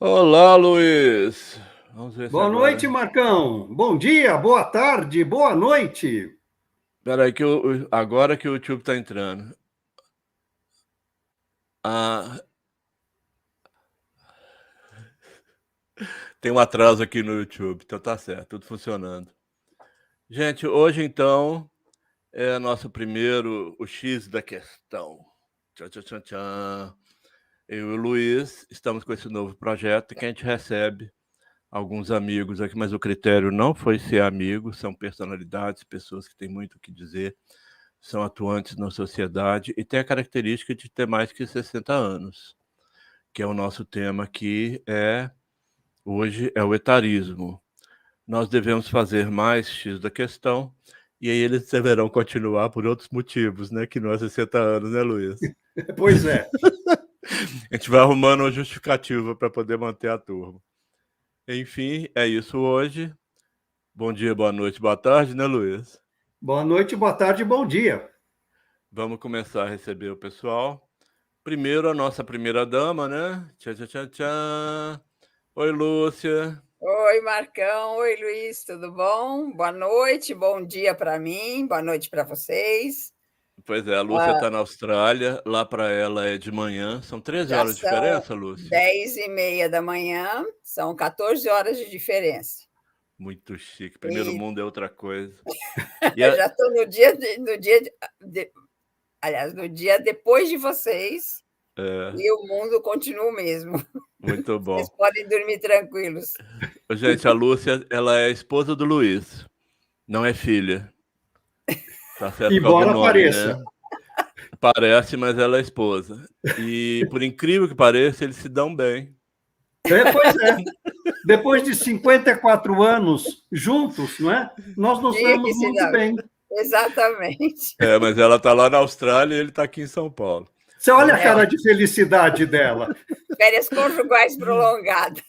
Olá, Luiz. Vamos ver se Boa noite, agora. Marcão. Bom dia, boa tarde, boa noite. Espera aí, agora que o YouTube está entrando. Ah, tem um atraso aqui no YouTube, então tá certo, tudo funcionando. Gente, hoje então é nosso primeiro, o X da questão. Tchan, tchan, tchan, tchan. Eu e o Luiz estamos com esse novo projeto que a gente recebe alguns amigos aqui, mas o critério não foi ser amigo, são personalidades, pessoas que têm muito o que dizer, são atuantes na sociedade e têm a característica de ter mais que 60 anos, que é o nosso tema aqui, hoje é o etarismo. Nós devemos fazer mais X da questão, e aí eles deverão continuar por outros motivos, né, que não é 60 anos, né, Luiz? Pois é. A gente vai arrumando uma justificativa para poder manter a turma. Enfim, é isso hoje. Bom dia, boa noite, boa tarde, né, Luiz? Boa noite, boa tarde, bom dia. Vamos começar a receber o pessoal. Primeiro, a nossa primeira dama, né? Tchan, tchan, tchan, tchan. Oi, Lúcia. Oi, Marcão. Oi, Luiz, tudo bom? Boa noite, bom dia para mim, boa noite para vocês. Pois é, a Lúcia está na Austrália, lá para ela é de manhã. São 13 Já horas de são diferença, Lúcia? 10h30 da manhã, são 14 horas de diferença. Muito chique. Primeiro mundo é outra coisa. Eu já estou no dia depois de vocês, e o mundo continua o mesmo. Muito bom. Vocês podem dormir tranquilos. Gente, a Lúcia, ela é esposa do Luiz, não é filha. Tá certo com algum Embora nome, pareça. né? Parece, mas ela é esposa. E, por incrível que pareça, eles se dão bem. Pois é. Depois de 54 anos juntos, não é? Nós nos damos muito bem. Exatamente. Mas ela está lá na Austrália e ele está aqui em São Paulo. Você olha a cara de felicidade dela. Férias conjugais prolongadas.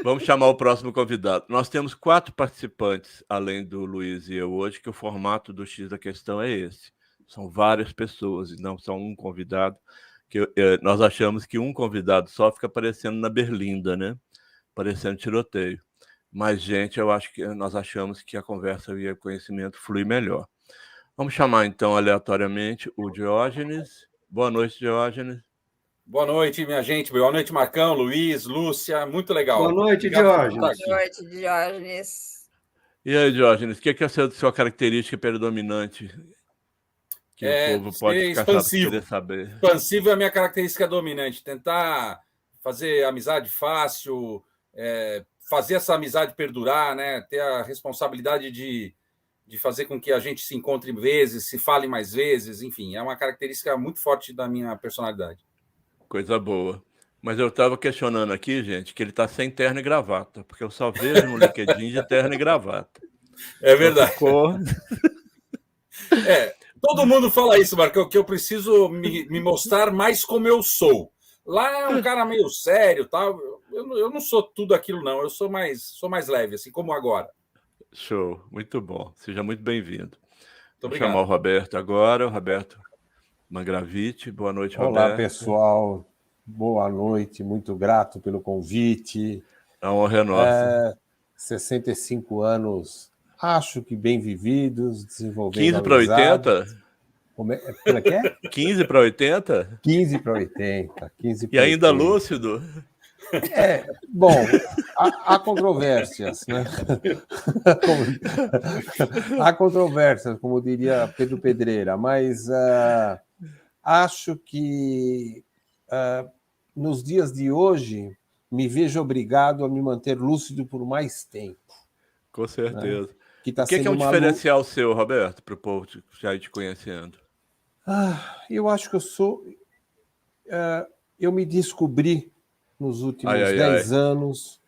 Vamos chamar o próximo convidado. Nós temos 4 participantes, além do Luiz e eu hoje, que o formato do X da questão é esse. São várias pessoas e não só um convidado. Nós achamos que um convidado só fica aparecendo na berlinda, né? Parecendo tiroteio. Mas, gente, nós achamos que a conversa e o conhecimento flui melhor. Vamos chamar, então, aleatoriamente, o Diógenes. Boa noite, Diógenes. Boa noite, minha gente. Boa noite, Marcão, Luiz, Lúcia. Muito legal. Boa noite, Obrigado por Diógenes. estar aqui. Boa noite, Diógenes. E aí, Diógenes, o que é a sua característica predominante que o povo pode ficar querer saber? Expansivo é a minha característica dominante. Tentar fazer amizade fácil, fazer essa amizade perdurar, né? Ter a responsabilidade de fazer com que a gente se encontre vezes, se fale mais vezes, enfim. É uma característica muito forte da minha personalidade. Coisa boa. Mas eu estava questionando aqui, gente, que ele está sem terno e gravata, porque eu só vejo no LinkedIn de terno e gravata. É verdade. Ficou... Todo mundo fala isso, Marcão, que eu preciso me mostrar mais como eu sou. Lá é um cara meio sério, tal. Eu não sou tudo aquilo, não. Eu sou mais leve, assim como agora. Show, muito bom. Seja muito bem-vindo. Vou Obrigado. chamar o Roberto agora, o Roberto Mangravite. Boa noite, Roberto. Olá, pessoal. Boa noite, muito grato pelo convite. A honra é nossa. 65 anos, acho que bem vividos, desenvolvendo 15 para 80? Como é que é? 15 para 80? 15 para 80. 15 e ainda 80. Lúcido? Bom, há controvérsias, né? Há controvérsias, como diria Pedro Pedreira, mas acho que nos dias de hoje me vejo obrigado a me manter lúcido por mais tempo. Com certeza. Né? O que é um diferencial seu, Roberto, para o povo já ir te conhecendo? Eu acho que eu me descobri nos últimos 10 anos.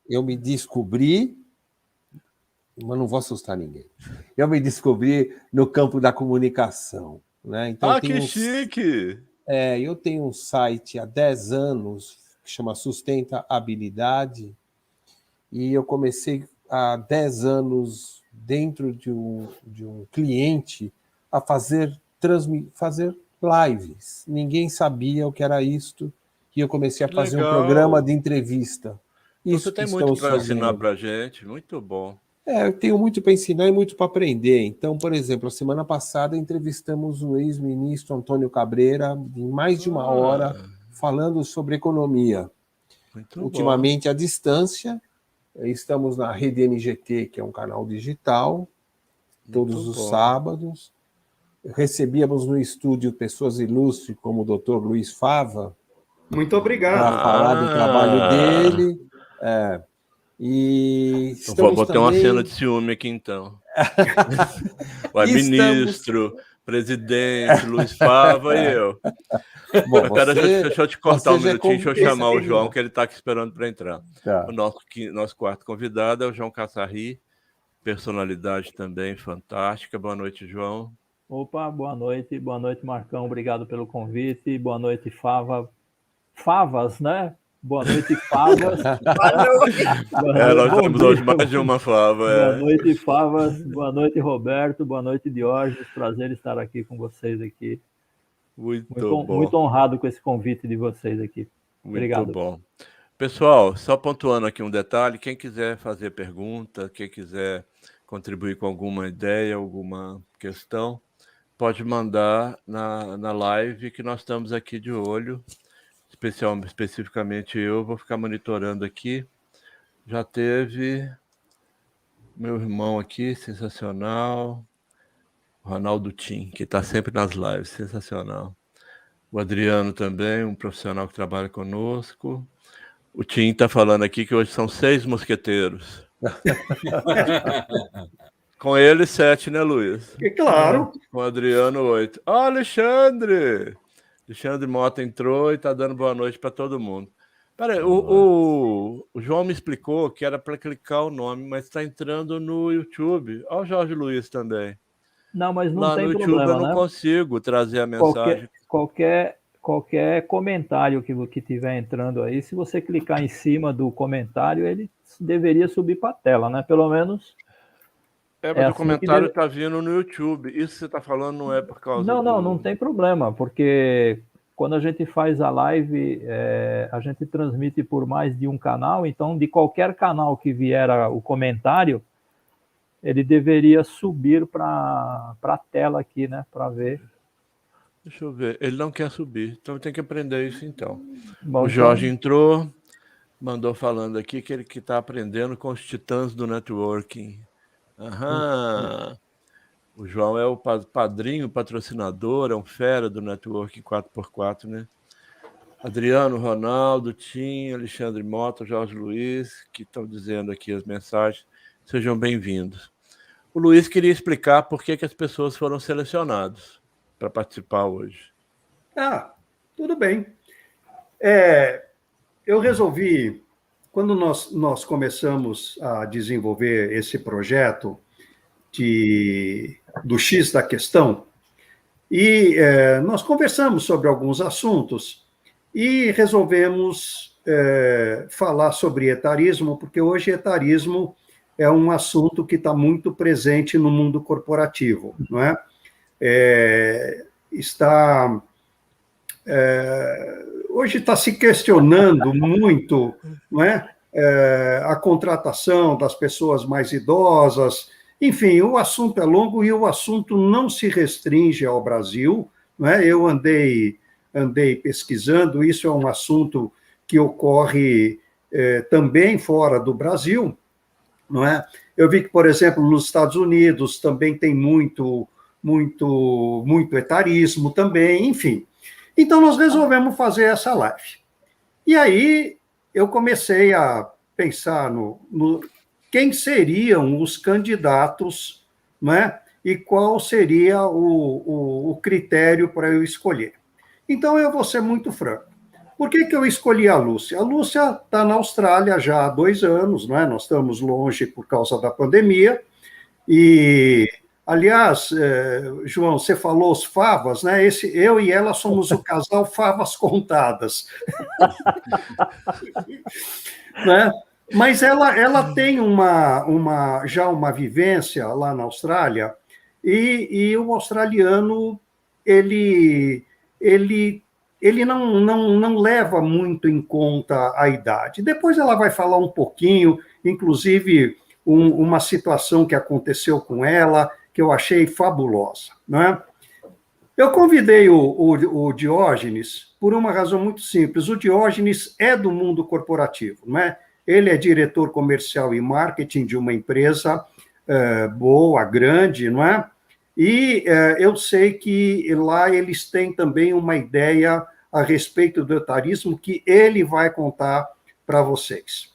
Eu me descobri, mas não vou assustar ninguém. Eu me descobri no campo da comunicação. Né? Então, que chique! Eu tenho um site há 10 anos que chama Sustentabilidade, e eu comecei há 10 anos dentro de um cliente a fazer lives. Ninguém sabia o que era isto, e eu comecei a fazer um programa de entrevista. Isso você tem muito para ensinar para a gente, muito bom. Eu tenho muito para ensinar e muito para aprender. Então, por exemplo, a semana passada entrevistamos o ex-ministro Antônio Cabreira em mais de 1 hora falando sobre economia. Muito Ultimamente, bom. à distância, estamos na Rede NGT, que é um canal digital, todos os sábados. Recebíamos no estúdio pessoas ilustres, como o Dr. Luiz Fava. Muito obrigado. Para falar do trabalho dele. E vou ter também... uma cena de ciúme aqui, então. Ministro, presidente, Luiz Fava e eu. Bom, deixa eu te cortar um minutinho, deixa eu chamar o João, que ele está aqui esperando para entrar. Tá. O nosso quarto convidado é o João Cassarri, personalidade também fantástica. Boa noite, João. Opa, boa noite, Marcão, obrigado pelo convite, boa noite, Favas, né? Boa noite, Favas. Nós temos hoje mais de uma Fava. Boa noite, Favas. Boa noite, Roberto. Boa noite, Diógenes. Prazer estar aqui com vocês aqui. Muito honrado com esse convite de vocês aqui. Obrigado. Muito bom. Pessoal, só pontuando aqui um detalhe, quem quiser fazer pergunta, quem quiser contribuir com alguma ideia, alguma questão, pode mandar na live que nós estamos aqui de olho. Especificamente eu vou ficar monitorando aqui. Já teve meu irmão aqui, sensacional. O Ronaldo Tim, que está sempre nas lives, sensacional. O Adriano também, um profissional que trabalha conosco. O Tim está falando aqui que hoje são 6 mosqueteiros. Com ele, 7, né, Luiz? É claro. Com o Adriano, 8. Alexandre Mota entrou e está dando boa noite para todo mundo. Peraí, o João me explicou que era para clicar o nome, mas está entrando no YouTube. Olha o Jorge Luiz também. Não, mas não lá tem no YouTube problema, eu não consigo trazer a mensagem. Qualquer comentário que tiver entrando aí, se você clicar em cima do comentário, ele deveria subir para a tela, né? Pelo menos... mas o comentário está vindo no YouTube. Isso que você está falando não é por causa Não tem problema, porque quando a gente faz a live, a gente transmite por mais de um canal, então de qualquer canal que vier o comentário, ele deveria subir para a tela aqui, né, para ver. Deixa eu ver, ele não quer subir, então tem que aprender isso então. Bom, o Jorge entrou, mandou falando aqui que ele está aprendendo com os titãs do networking. O João é o padrinho, patrocinador, é um fera do Networking 4x4, né? Adriano, Ronaldo, Tim, Alexandre Mota, Jorge Luiz, que estão dizendo aqui as mensagens. Sejam bem-vindos. O Luiz queria explicar por que as pessoas foram selecionadas para participar hoje. Tudo bem. Eu resolvi... Quando nós começamos a desenvolver esse projeto do X da questão, e nós conversamos sobre alguns assuntos e resolvemos falar sobre etarismo, porque hoje etarismo é um assunto que está muito presente no mundo corporativo, não é? Hoje está se questionando muito, não é? A contratação das pessoas mais idosas. Enfim, o assunto é longo e o assunto não se restringe ao Brasil. Não é? Eu andei pesquisando, isso é um assunto que ocorre também fora do Brasil. Não é? Eu vi que, por exemplo, nos Estados Unidos também tem muito etarismo também, enfim. Então, nós resolvemos fazer essa live. E aí, eu comecei a pensar no quem seriam os candidatos, né? E qual seria o critério para eu escolher. Então, eu vou ser muito franco. Por que eu escolhi a Lúcia? A Lúcia está na Austrália já há 2 anos, né? Nós estamos longe por causa da pandemia, e... Aliás, João, você falou os Favas, né? Eu e ela somos o casal Favas Contadas. Né? Mas ela tem já uma vivência lá na Austrália, e o australiano ele ele não leva muito em conta a idade. Depois ela vai falar um pouquinho, inclusive uma situação que aconteceu com ela, que eu achei fabulosa, né? Eu convidei o Diógenes por uma razão muito simples. O Diógenes é do mundo corporativo, né? Ele é diretor comercial e marketing de uma empresa boa, grande, não é? E eu sei que lá eles têm também uma ideia a respeito do etarismo que ele vai contar para vocês.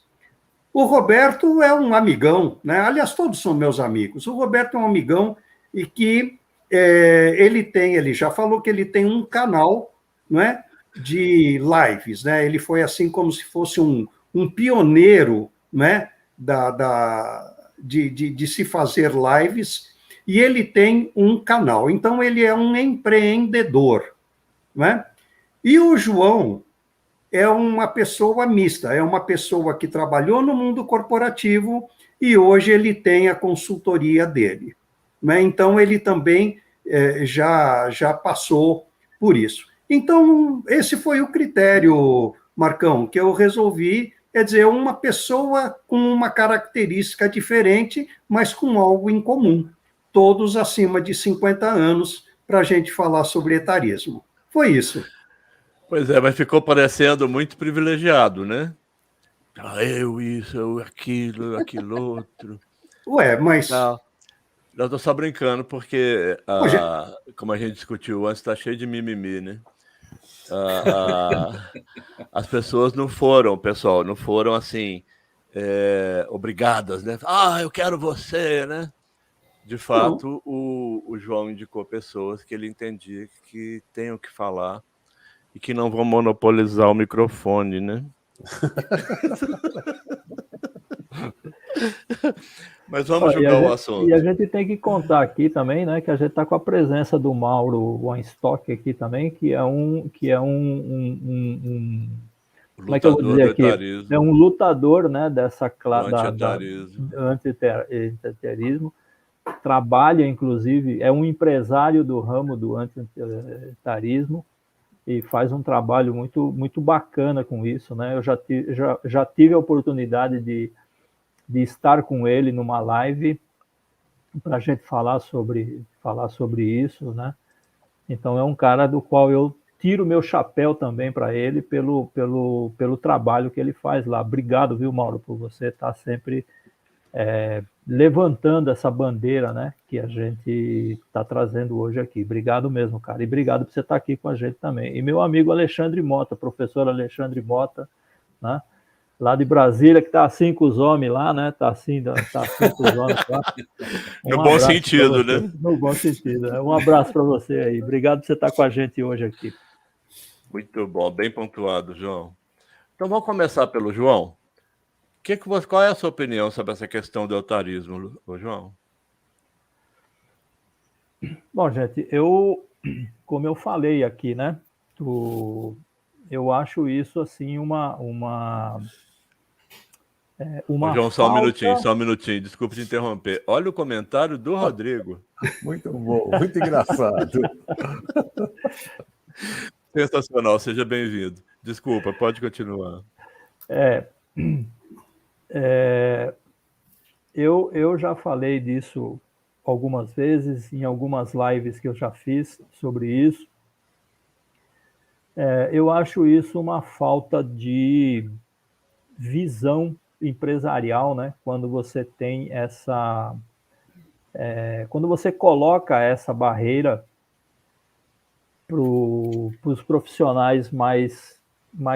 O Roberto é um amigão, né? Aliás, todos são meus amigos. O Roberto é um amigão e que ele já falou que ele tem um canal, não é, de lives, né? Ele foi assim como se fosse um pioneiro, né, de se fazer lives, e ele tem um canal. Então, ele é um empreendedor, né? E o João é uma pessoa mista, é uma pessoa que trabalhou no mundo corporativo e hoje ele tem a consultoria dele, né? Então, ele também já passou por isso. Então, esse foi o critério, Marcão, que eu resolvi, é dizer, uma pessoa com uma característica diferente, mas com algo em comum. Todos acima de 50 anos, para a gente falar sobre etarismo. Foi isso. Pois é, mas ficou parecendo muito privilegiado, né? Eu isso, eu aquilo outro. Ué, mas... Não, eu tô só brincando, porque, como a gente discutiu antes, está cheio de mimimi, né? As pessoas não foram, pessoal, não foram assim, obrigadas, né? Eu quero você, né? De fato, o João indicou pessoas que ele entendia que tenham que falar e que não vão monopolizar o microfone, né? Mas vamos jogar o assunto. E a gente tem que contar aqui também, né, que a gente está com a presença do Mauro Weinstock aqui também, que é um como é que eu vou dizer aqui? É um lutador, né, dessa classe anti-etarismo. Trabalha, inclusive, é um empresário do ramo do anti-etarismo e faz um trabalho muito, muito bacana com isso, né? Eu já tive a oportunidade de estar com ele numa live para a gente falar sobre isso, né? Então é um cara do qual eu tiro meu chapéu também para ele pelo trabalho que ele faz lá. Obrigado, viu, Mauro, por você estar sempre levantando essa bandeira, né, que a gente está trazendo hoje aqui. Obrigado mesmo, cara, e obrigado por você estar aqui com a gente também. E meu amigo Alexandre Mota, professor Alexandre Mota, né, lá de Brasília, que está assim com os homens lá, né, está assim com os homens lá. No bom sentido, né? No bom sentido. Um abraço para você aí. Obrigado por você estar com a gente hoje aqui. Muito bom, bem pontuado, João. Então vamos começar pelo João. Qual é a sua opinião sobre essa questão do etarismo, João? Bom, gente, como eu falei aqui, né, eu acho isso assim uma João, só um minutinho, desculpe te interromper. Olha o comentário do Rodrigo. Muito bom, muito engraçado. Sensacional, seja bem-vindo. Desculpa, pode continuar. Eu já falei disso algumas vezes, em algumas lives que eu já fiz sobre isso. Eu acho isso uma falta de visão empresarial, né? Quando você tem quando você coloca essa barreira para os profissionais mais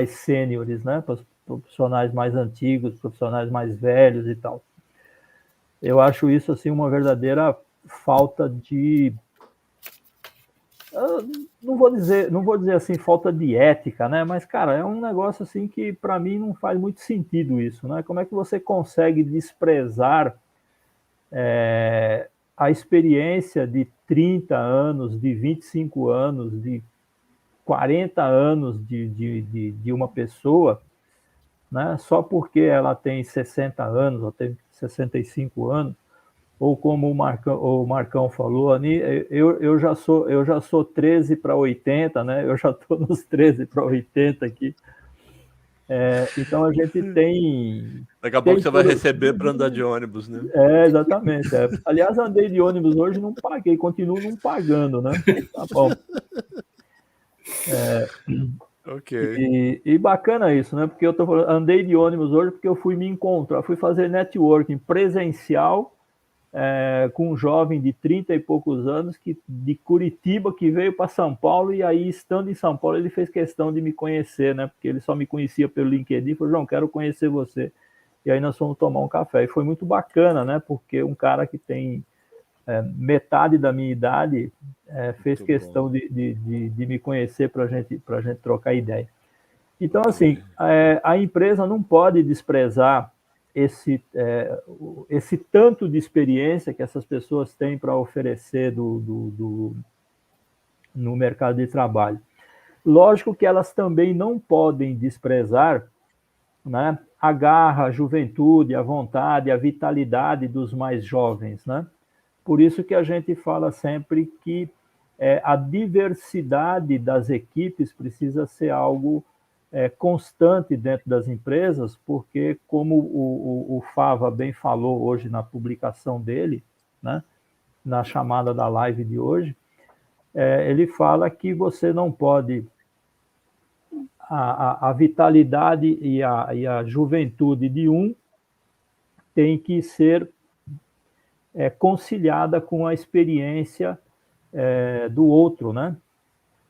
sêniores, né? Para os profissionais mais antigos, profissionais mais velhos e tal. Eu acho isso assim uma verdadeira falta de, não vou dizer assim falta de ética, né? Mas cara, é um negócio assim que para mim não faz muito sentido isso, né? Como é que você consegue desprezar a experiência de 30 anos, de 25 anos, de 40 anos de uma pessoa, né? Só porque ela tem 60 anos ou tem 65 anos, ou como o Marcão falou, eu já sou 13 para 80, né? Eu já estou nos 13 para 80 aqui. Então a gente tem... Daqui a pouco você vai receber para andar de ônibus, né? Exatamente. Aliás, andei de ônibus hoje, não paguei, continuo não pagando, né? Tá bom. Ok. E bacana isso, né? Porque andei de ônibus hoje porque eu fui me encontrar, fui fazer networking presencial com um jovem de 30 e poucos anos de Curitiba que veio para São Paulo, e aí, estando em São Paulo, ele fez questão de me conhecer, né? Porque ele só me conhecia pelo LinkedIn, falou: João, quero conhecer você. E aí nós fomos tomar um café. E foi muito bacana, né? Porque um cara que tem metade da minha idade fez questão de me conhecer para a gente trocar ideia. Então, assim, a empresa não pode desprezar esse tanto de experiência que essas pessoas têm para oferecer no mercado de trabalho. Lógico que elas também não podem desprezar, né, a garra, a juventude, a vontade, a vitalidade dos mais jovens, né? Por isso que a gente fala sempre que a diversidade das equipes precisa ser algo constante dentro das empresas, porque, como o Fava bem falou hoje na publicação dele, né, na chamada da live de hoje, ele fala que você não pode... A vitalidade e a juventude de um tem que ser conciliada com a experiência do outro, né?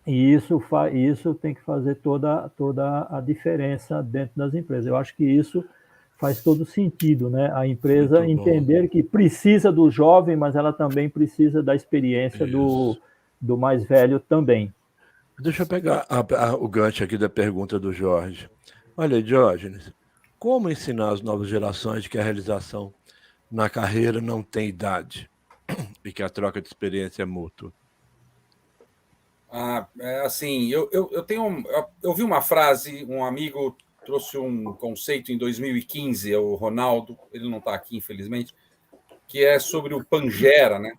E isso tem que fazer toda a diferença dentro das empresas. Eu acho que isso faz todo sentido, né? A empresa entender que precisa do jovem, mas ela também precisa da experiência do mais velho também. Deixa eu pegar o gancho aqui da pergunta do Jorge. Olha, Diógenes, como ensinar as novas gerações que a realização na carreira não tem idade e que a troca de experiência é mútua? Assim, eu vi uma frase, um amigo trouxe um conceito em 2015, o Ronaldo, ele não está aqui, infelizmente, que é sobre o Pangera, né?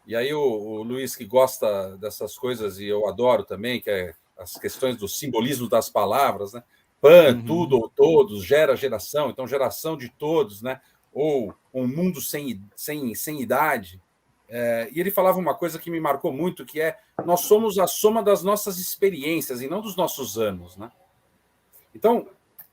E aí o Luiz, que gosta dessas coisas, e eu adoro também, que é as questões do simbolismo das palavras, né? Tudo ou todos, geração, então geração de todos, né? Ou um mundo sem idade. E ele falava uma coisa que me marcou muito, que é: nós somos a soma das nossas experiências e não dos nossos anos, né? Então,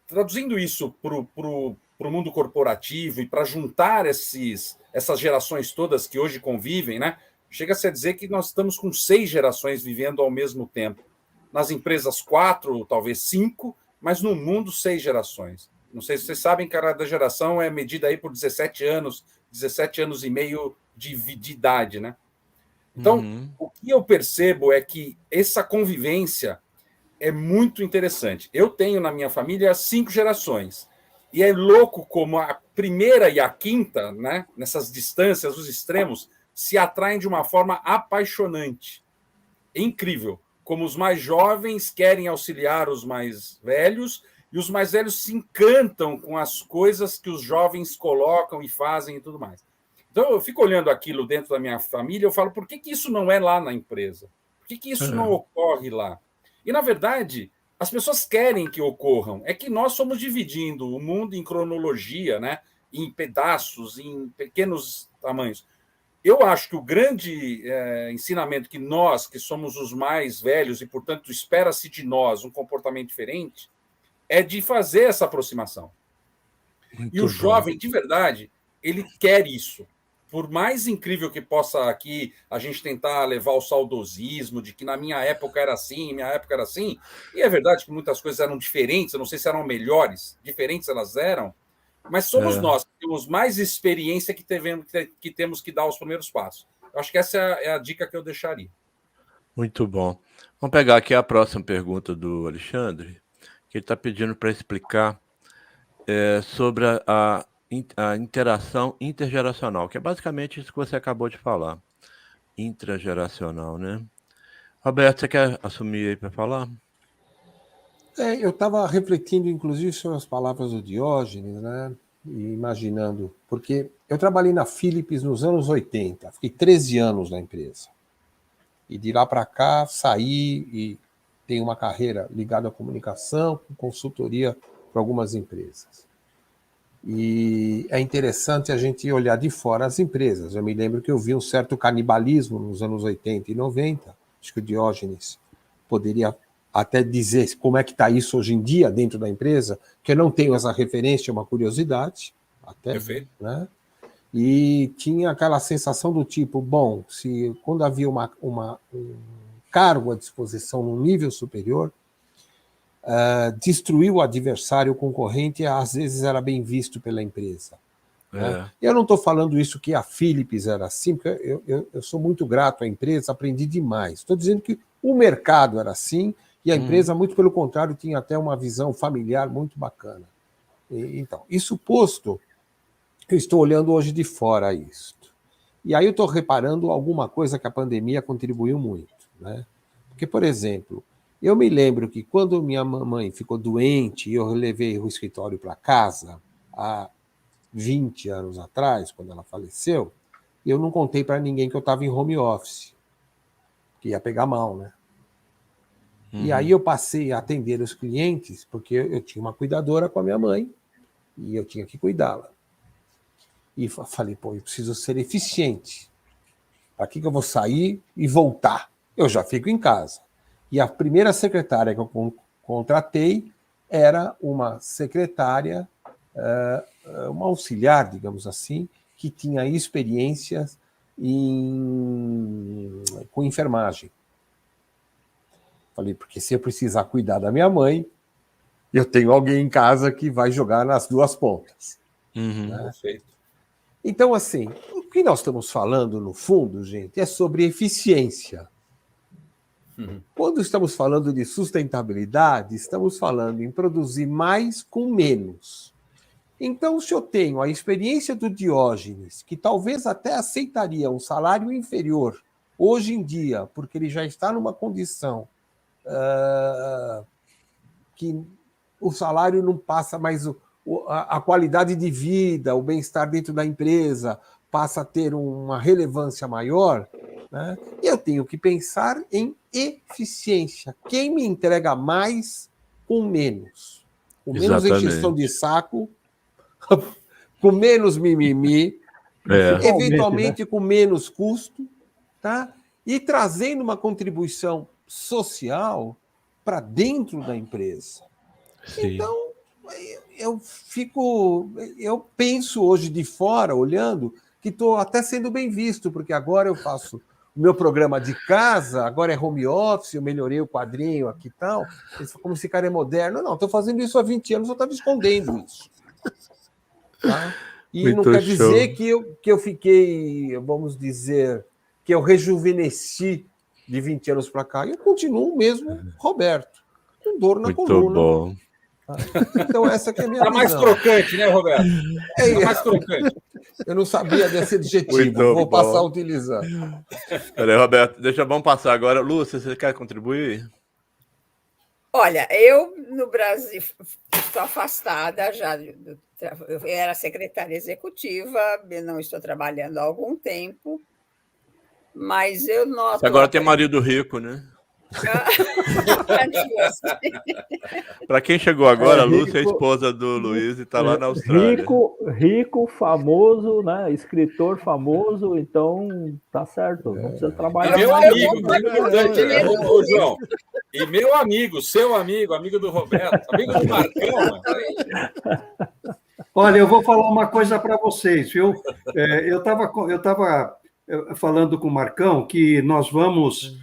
traduzindo isso para o mundo corporativo e para juntar essas gerações todas que hoje convivem, né? Chega-se a dizer que nós estamos com 6 gerações vivendo ao mesmo tempo. Nas empresas, 4, talvez 5, mas no mundo, 6 gerações. Não sei se vocês sabem que cada geração é medida aí por 17 anos e meio de idade, né? Então, o que eu percebo é que essa convivência é muito interessante. Eu tenho na minha família 5 gerações. E é louco como a primeira e a quinta, né, nessas distâncias, os extremos, se atraem de uma forma apaixonante. É incrível como os mais jovens querem auxiliar os mais velhos e os mais velhos se encantam com as coisas que os jovens colocam e fazem e tudo mais. Então, eu fico olhando aquilo dentro da minha família, eu falo: por que isso não é lá na empresa? Por que isso não ocorre lá? E, na verdade, as pessoas querem que ocorram. É que nós somos dividindo o mundo em cronologia, né? Em pedaços, em pequenos tamanhos. Eu acho que o grande ensinamento que nós, que somos os mais velhos e, portanto, espera-se de nós um comportamento diferente, é de fazer essa aproximação. Muito e o jovem, de verdade, ele quer isso. Por mais incrível que possa aqui a gente tentar levar o saudosismo de que na minha época era assim, minha época era assim, e é verdade que muitas coisas eram diferentes, eu não sei se eram melhores, diferentes elas eram, mas somos nós que temos mais experiência que temos que dar os primeiros passos. Eu acho que essa é a dica que eu deixaria. Muito bom. Vamos pegar aqui a próxima pergunta do Alexandre, que ele está pedindo para explicar sobre a interação intergeracional, que é basicamente isso que você acabou de falar. Intrageracional, né? Roberto, você quer assumir aí para falar? Eu estava refletindo, inclusive, sobre as palavras do Diógenes, né? imaginando, porque eu trabalhei na Philips nos anos 80, fiquei 13 anos na empresa. E de lá para cá, saí e tenho uma carreira ligada à comunicação, com consultoria para algumas empresas. E é interessante a gente olhar de fora as empresas. Eu me lembro que eu vi um certo canibalismo nos anos 80 e 90. Acho que o Diógenes poderia até dizer como é que está isso hoje em dia dentro da empresa, que eu não tenho essa referência, é uma curiosidade. Até, perfeito. Né? E tinha aquela sensação do tipo, bom, se quando havia um cargo à disposição num nível superior, destruir o adversário, o concorrente, às vezes era bem visto pela empresa. Né? Eu não estou falando isso que a Philips era assim, porque eu sou muito grato à empresa, aprendi demais. Estou dizendo que o mercado era assim e a empresa, muito pelo contrário, tinha até uma visão familiar muito bacana. Então, isso posto, eu estou olhando hoje de fora isso. E aí eu estou reparando alguma coisa que a pandemia contribuiu muito. Né? Porque, por exemplo, eu me lembro que quando minha mamãe ficou doente e eu levei o escritório para casa, há 20 anos atrás, quando ela faleceu, eu não contei para ninguém que eu estava em home office, que ia pegar mal, né? E aí eu passei a atender os clientes, porque eu tinha uma cuidadora com a minha mãe e eu tinha que cuidá-la. E falei, pô, eu preciso ser eficiente. Para que eu vou sair e voltar? Eu já fico em casa. E a primeira secretária que eu contratei era uma secretária, uma auxiliar, digamos assim, que tinha experiências com enfermagem. Falei, porque se eu precisar cuidar da minha mãe, eu tenho alguém em casa que vai jogar nas duas pontas. Né? Perfeito. Então, assim, o que nós estamos falando, no fundo, gente, é sobre eficiência. Quando estamos falando de sustentabilidade, estamos falando em produzir mais com menos. Então, se eu tenho a experiência do Diógenes, que talvez até aceitaria um salário inferior hoje em dia, porque ele já está numa condição que o salário não passa mais a qualidade de vida, o bem-estar dentro da empresa passa a ter uma relevância maior, né? Eu tenho que pensar em eficiência. Quem me entrega mais com menos? Com menos encheção de saco, com menos mimimi, eventualmente, né? Com menos custo, tá? E trazendo uma contribuição social para dentro da empresa. Sim. Então, eu penso hoje de fora, olhando, que estou até sendo bem visto, porque agora eu faço o meu programa de casa, agora é home office, eu melhorei o quadrinho aqui e tal. Como esse cara é moderno. Não, estou fazendo isso há 20 anos, eu estava escondendo isso. Tá? E muito não quer dizer que eu fiquei, vamos dizer, que eu rejuvenesci de 20 anos para cá. Eu continuo mesmo Roberto, com dor na coluna. Bom. Então, essa que é a minha visão. Mais crocante, né, Roberto? Mais crocante. Eu não sabia desse adjetivo, vou passar utilizando. Peraí, Roberto, vamos passar agora. Lúcia, você quer contribuir? Olha, eu no Brasil estou afastada já. Eu era secretária executiva, não estou trabalhando há algum tempo, mas eu noto... Você agora tem marido rico, né? Para quem chegou agora, a Lúcia é a esposa do Luiz e está lá na Austrália. Rico, famoso, né? Escritor famoso, então tá certo, não precisa trabalhar. E meu amigo, importante, né, João? E meu amigo, seu amigo do Roberto, amigo do Marcão. Olha, eu vou falar uma coisa para vocês, viu? Eu estava falando com o Marcão que nós vamos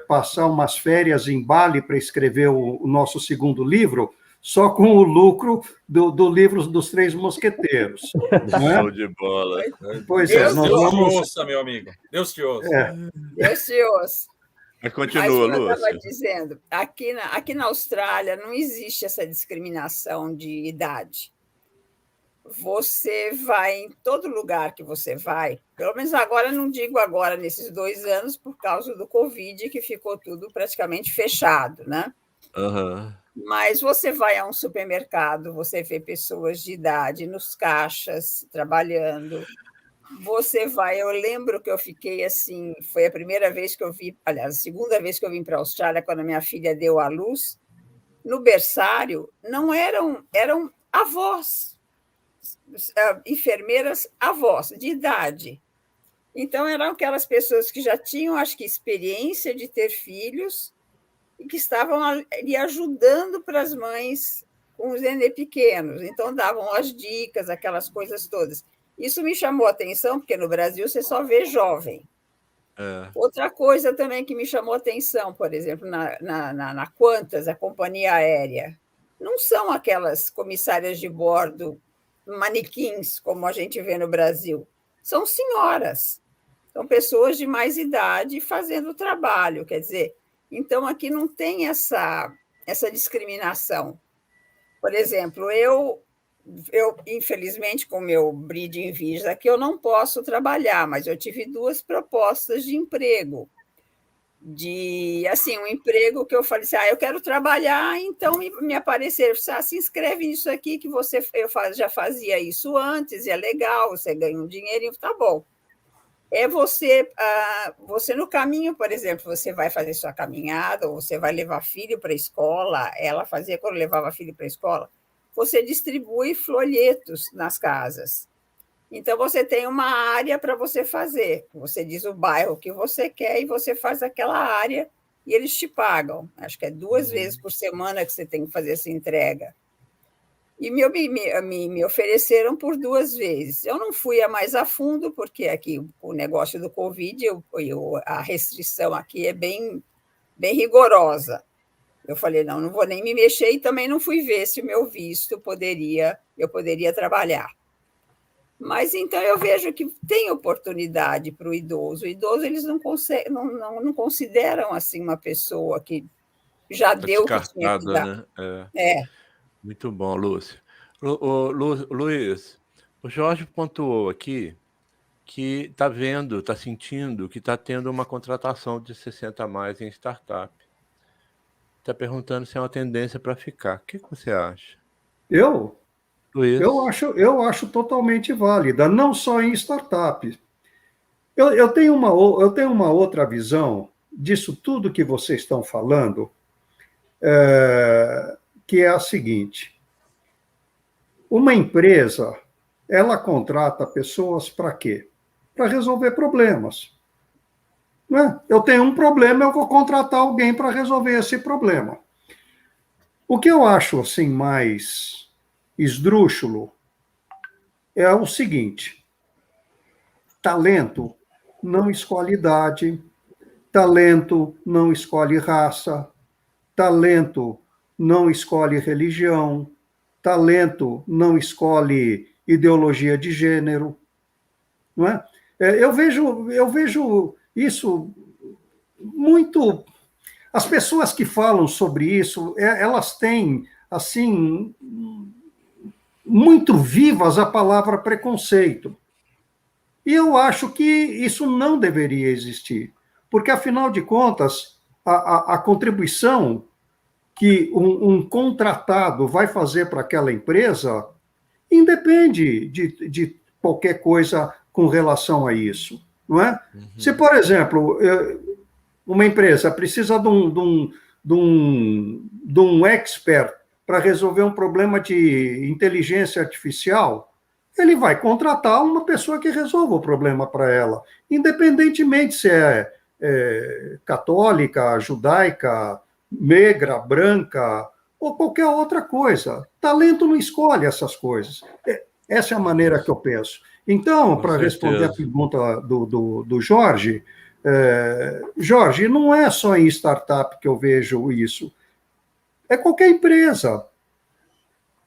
passar umas férias em Bali para escrever o nosso segundo livro, só com o lucro do livro dos Três Mosqueteiros. Show de bola. Pois Deus, nós Deus vamos... te ouça, meu amigo. Deus te ouça. Deus te ouça. Mas continua, Lúcia. Eu estava dizendo, aqui na Austrália não existe essa discriminação de idade. Você vai em todo lugar que você vai, pelo menos agora, não digo agora, nesses 2 anos, por causa do Covid, que ficou tudo praticamente fechado, né? Mas você vai a um supermercado, você vê pessoas de idade nos caixas trabalhando. Você vai, eu lembro que eu fiquei assim, foi a primeira vez que eu vi, aliás, a segunda vez que eu vim para a Austrália, quando a minha filha deu à luz, no berçário, não eram avós, enfermeiras avós, de idade. Então, eram aquelas pessoas que já tinham, acho que, experiência de ter filhos e que estavam ali ajudando para as mães com os nenê pequenos. Então, davam as dicas, aquelas coisas todas. Isso me chamou a atenção, porque no Brasil você só vê jovem. Outra coisa também que me chamou a atenção, por exemplo, na Qantas, a companhia aérea, não são aquelas comissárias de bordo manequins, como a gente vê no Brasil. São senhoras, são pessoas de mais idade fazendo o trabalho. Quer dizer, então aqui não tem essa discriminação. Por exemplo, eu infelizmente, com o meu breeding visa aqui, eu não posso trabalhar, mas eu tive 2 propostas de emprego. Um emprego que eu falei assim, eu quero trabalhar, então me apareceram, se inscreve nisso aqui, que eu já fazia isso antes, e é legal, você ganha um dinheirinho, tá bom. É você no caminho, por exemplo, você vai fazer sua caminhada, ou você vai levar filho para a escola, ela fazia quando levava filho para a escola, você distribui folhetos nas casas. Então, você tem uma área para você fazer. Você diz o bairro que você quer e você faz aquela área e eles te pagam. Acho que é 2 vezes por semana que você tem que fazer essa entrega. E me ofereceram por 2 vezes. Eu não fui a mais a fundo, porque aqui o negócio do Covid, a restrição aqui é bem, bem rigorosa. Eu falei, não vou nem me mexer, e também não fui ver se o meu visto eu poderia trabalhar. Mas então eu vejo que tem oportunidade para o idoso. O idoso, eles não consideram assim uma pessoa que já deu o que tinha que dar. Né? Muito bom, Lúcia. Luiz, o Jorge pontuou aqui que está sentindo que está tendo uma contratação de 60 a mais em startup. Está perguntando se é uma tendência para ficar. O que você acha? Luiz? Eu acho totalmente válida, não só em startup. Eu tenho uma outra visão disso tudo que vocês estão falando, que é a seguinte: uma empresa, ela contrata pessoas para quê? Para resolver problemas. Né? Eu tenho um problema, eu vou contratar alguém para resolver esse problema. O que eu acho assim mais esdrúxulo é o seguinte: talento não escolhe idade, talento não escolhe raça, talento não escolhe religião, talento não escolhe ideologia de gênero. Não é? Eu vejo isso muito. As pessoas que falam sobre isso, elas têm, assim, muito vivas a palavra preconceito. E eu acho que isso não deveria existir, porque, afinal de contas, a contribuição que um contratado vai fazer para aquela empresa independe de qualquer coisa com relação a isso, não é? Uhum. Se, por exemplo, uma empresa precisa de um expert para resolver um problema de inteligência artificial, ele vai contratar uma pessoa que resolva o problema para ela, independentemente se é católica, judaica, negra, branca, ou qualquer outra coisa. Talento não escolhe essas coisas. Essa é a maneira que eu penso. Então, para responder a pergunta do Jorge, Jorge, não é só em startup que eu vejo isso. É qualquer empresa.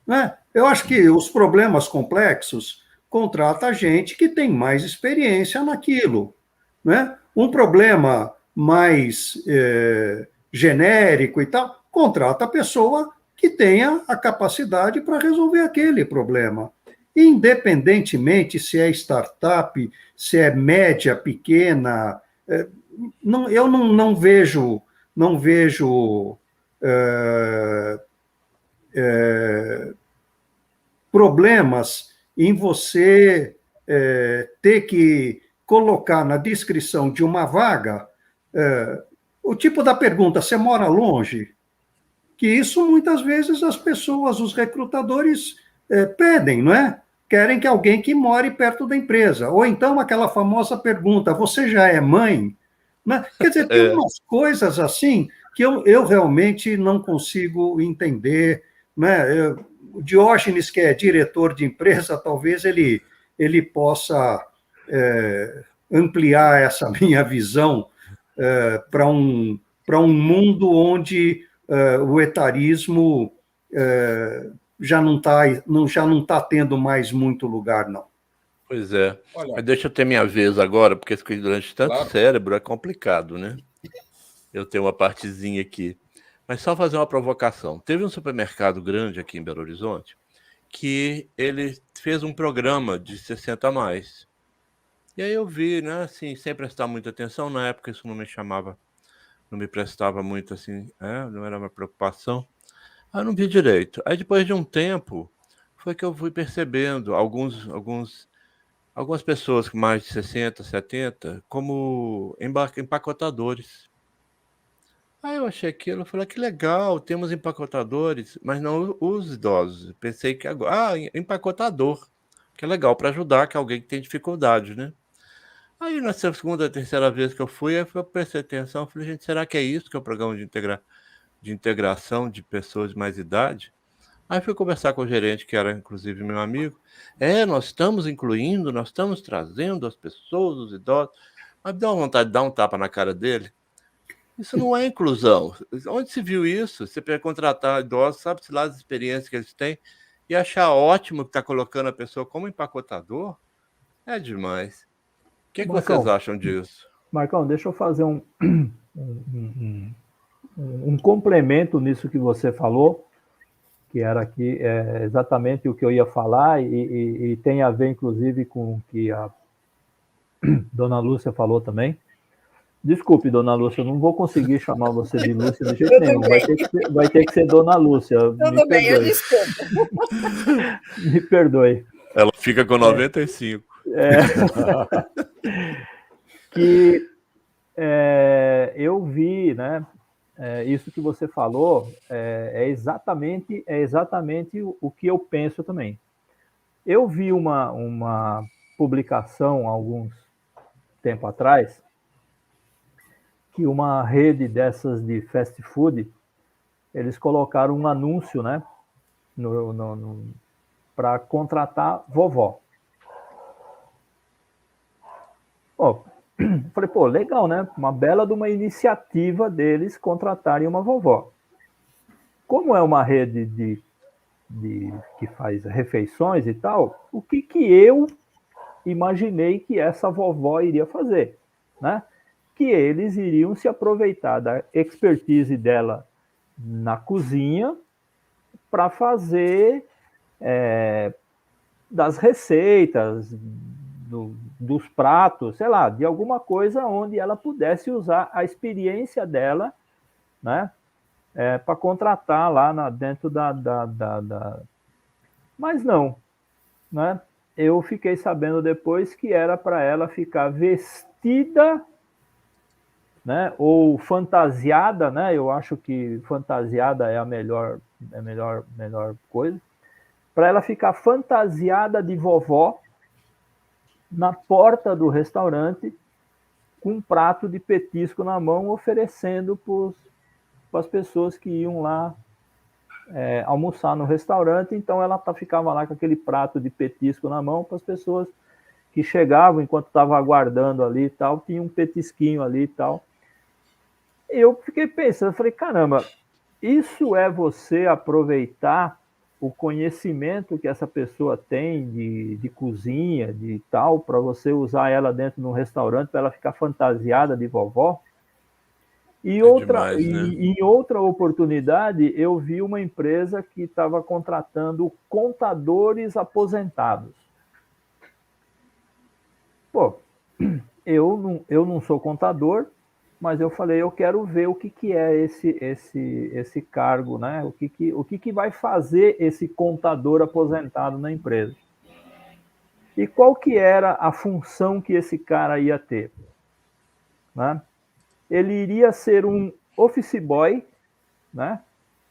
Né? Eu acho que os problemas complexos contrata gente que tem mais experiência naquilo. Né? Um problema mais genérico e tal, contrata a pessoa que tenha a capacidade para resolver aquele problema. Independentemente se é startup, se é média, pequena, eu não vejo problemas em você ter que colocar na descrição de uma vaga o tipo da pergunta, você mora longe? Que isso, muitas vezes, as pessoas, os recrutadores pedem, não é? Querem que alguém que more perto da empresa. Ou então aquela famosa pergunta, você já é mãe? Né? Quer dizer, tem umas coisas assim que eu realmente não consigo entender. Né? O Diógenes, que é diretor de empresa, talvez ele possa ampliar essa minha visão para um mundo onde o etarismo já não tá tendo mais muito lugar, não. Pois é. Olha, mas deixa eu ter minha vez agora, porque durante tanto cérebro é complicado, né? Eu tenho uma partezinha aqui. Mas só fazer uma provocação. Teve um supermercado grande aqui em Belo Horizonte que ele fez um programa de 60 a mais. E aí eu vi, né, assim, sem prestar muita atenção, na época isso não me chamava, não me prestava muito, assim, não era uma preocupação. Aí eu não vi direito. Aí depois de um tempo, foi que eu fui percebendo algumas pessoas com mais de 60, 70, como empacotadores. Aí eu achei aquilo, eu falei, que legal, temos empacotadores, mas não os idosos. Pensei que agora, empacotador, que é legal para ajudar que alguém que tem dificuldade, né? Aí na segunda, terceira vez que eu fui, aí eu prestei atenção, eu falei, gente, será que é isso que é o programa de integração de pessoas de mais idade? Aí fui conversar com o gerente, que era inclusive meu amigo. Nós estamos incluindo, nós estamos trazendo as pessoas, os idosos. Mas deu uma vontade de dar um tapa na cara dele. Isso não é inclusão. Onde se viu isso? Você precisa contratar idosos, sabe-se lá as experiências que eles têm, e achar ótimo que está colocando a pessoa como empacotador? É demais. O que Marcão, vocês acham disso? Marcão, deixa eu fazer um complemento nisso que você falou, que era aqui exatamente o que eu ia falar, e tem a ver, inclusive, com o que a dona Lúcia falou também. Desculpe, dona Lúcia, eu não vou conseguir chamar você de Lúcia de jeito nenhum. Vai ter que ser dona Lúcia. Tudo bem, eu desculpo. Me perdoe. Ela fica com 95. Que eu vi, né? Isso que você falou é exatamente o que eu penso também. Eu vi uma publicação há alguns tempo atrás que uma rede dessas de fast food, eles colocaram um anúncio, né, para contratar vovó. Falei, legal, né? Uma bela de uma iniciativa deles contratarem uma vovó. Como é uma rede que faz refeições e tal, o que eu imaginei que essa vovó iria fazer, né? Que eles iriam se aproveitar da expertise dela na cozinha para fazer das receitas, dos pratos, sei lá, de alguma coisa onde ela pudesse usar a experiência dela, né, para contratar lá dentro da... Mas não, né? Eu fiquei sabendo depois que era para ela ficar vestida, né, ou fantasiada, né? Eu acho que fantasiada é a melhor coisa, para ela ficar fantasiada de vovó na porta do restaurante com um prato de petisco na mão, oferecendo para as pessoas que iam lá almoçar no restaurante. Então ela ficava lá com aquele prato de petisco na mão para as pessoas que chegavam, enquanto estava aguardando ali e tal, tinha um petisquinho ali e tal. Eu fiquei pensando, falei, caramba, isso é você aproveitar o conhecimento que essa pessoa tem de cozinha, de tal, para você usar ela dentro de um restaurante, para ela ficar fantasiada de vovó? E em outra oportunidade, eu vi uma empresa que estava contratando contadores aposentados. Eu não sou contador, mas eu falei, eu quero ver o que é esse cargo, né? O que vai fazer esse contador aposentado na empresa. E qual que era a função que esse cara ia ter? Né? Ele iria ser um office boy, né?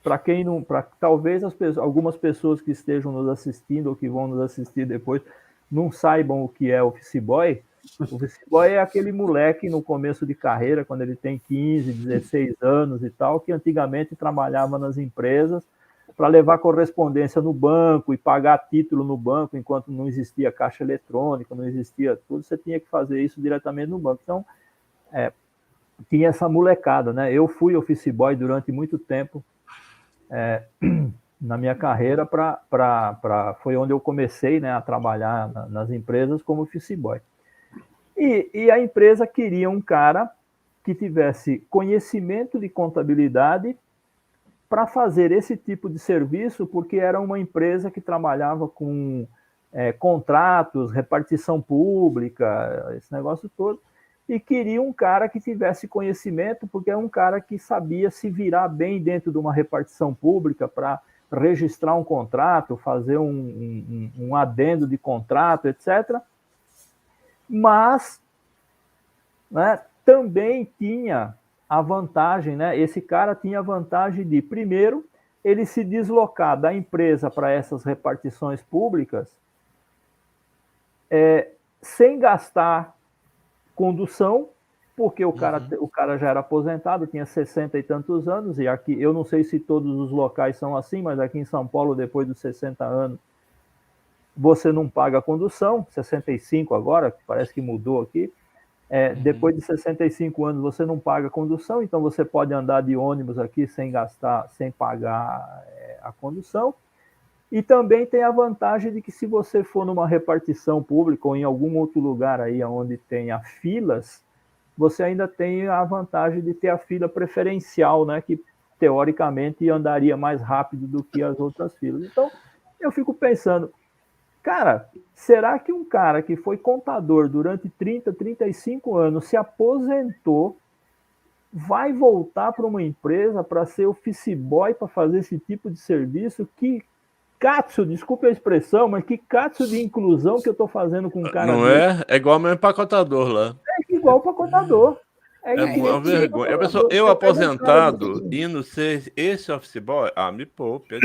Para quem não, para talvez algumas pessoas que estejam nos assistindo ou que vão nos assistir depois não saibam o que é office boy. O office boy é aquele moleque no começo de carreira, quando ele tem 15, 16 anos e tal, que antigamente trabalhava nas empresas para levar correspondência no banco e pagar título no banco, enquanto não existia caixa eletrônica, não existia tudo, você tinha que fazer isso diretamente no banco. Então, tinha essa molecada, né? Eu fui office boy durante muito tempo na minha carreira, foi onde eu comecei, né, a trabalhar nas empresas como office boy. E a empresa queria um cara que tivesse conhecimento de contabilidade para fazer esse tipo de serviço, porque era uma empresa que trabalhava com contratos, repartição pública, esse negócio todo, e queria um cara que tivesse conhecimento, porque é um cara que sabia se virar bem dentro de uma repartição pública para registrar um contrato, fazer um adendo de contrato, etc. Mas, né, também tinha a vantagem, né? Esse cara tinha a vantagem de, primeiro, ele se deslocar da empresa para essas repartições públicas sem gastar condução, porque o cara já era aposentado, tinha 60 e tantos anos, e aqui, eu não sei se todos os locais são assim, mas aqui em São Paulo, depois dos 60 anos, você não paga condução, 65 agora, parece que mudou aqui, depois de 65 anos você não paga condução, então você pode andar de ônibus aqui sem gastar, sem pagar a condução. E também tem a vantagem de que se você for numa repartição pública ou em algum outro lugar aí onde tenha filas, você ainda tem a vantagem de ter a fila preferencial, né, que teoricamente andaria mais rápido do que as outras filas. Então, eu fico pensando, cara, será que um cara que foi contador durante 30, 35 anos se aposentou, vai voltar para uma empresa para ser office boy, para fazer esse tipo de serviço? Que catso, desculpe a expressão, mas que catso de inclusão que eu estou fazendo com um cara não desse? É igual meu empacotador lá. É igual empacotador. É uma vergonha. Eu aposentado, indo ser esse office boy, me poupe.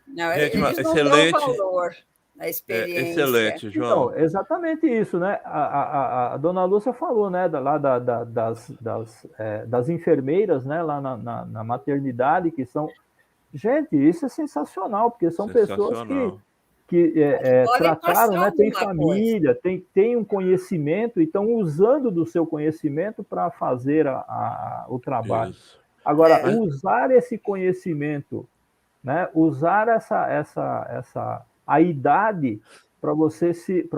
Não, gente, eles excelente. Não dão valor na experiência. Excelente, João. Então, exatamente isso, né? A dona Lúcia falou, né? Lá das enfermeiras, né? Lá na maternidade, que são... Gente, isso é sensacional, porque são pessoas que trataram, né? Tem família, tem um conhecimento e estão usando do seu conhecimento para fazer o trabalho. Isso. Agora, usar esse conhecimento, né? Usar a idade para você se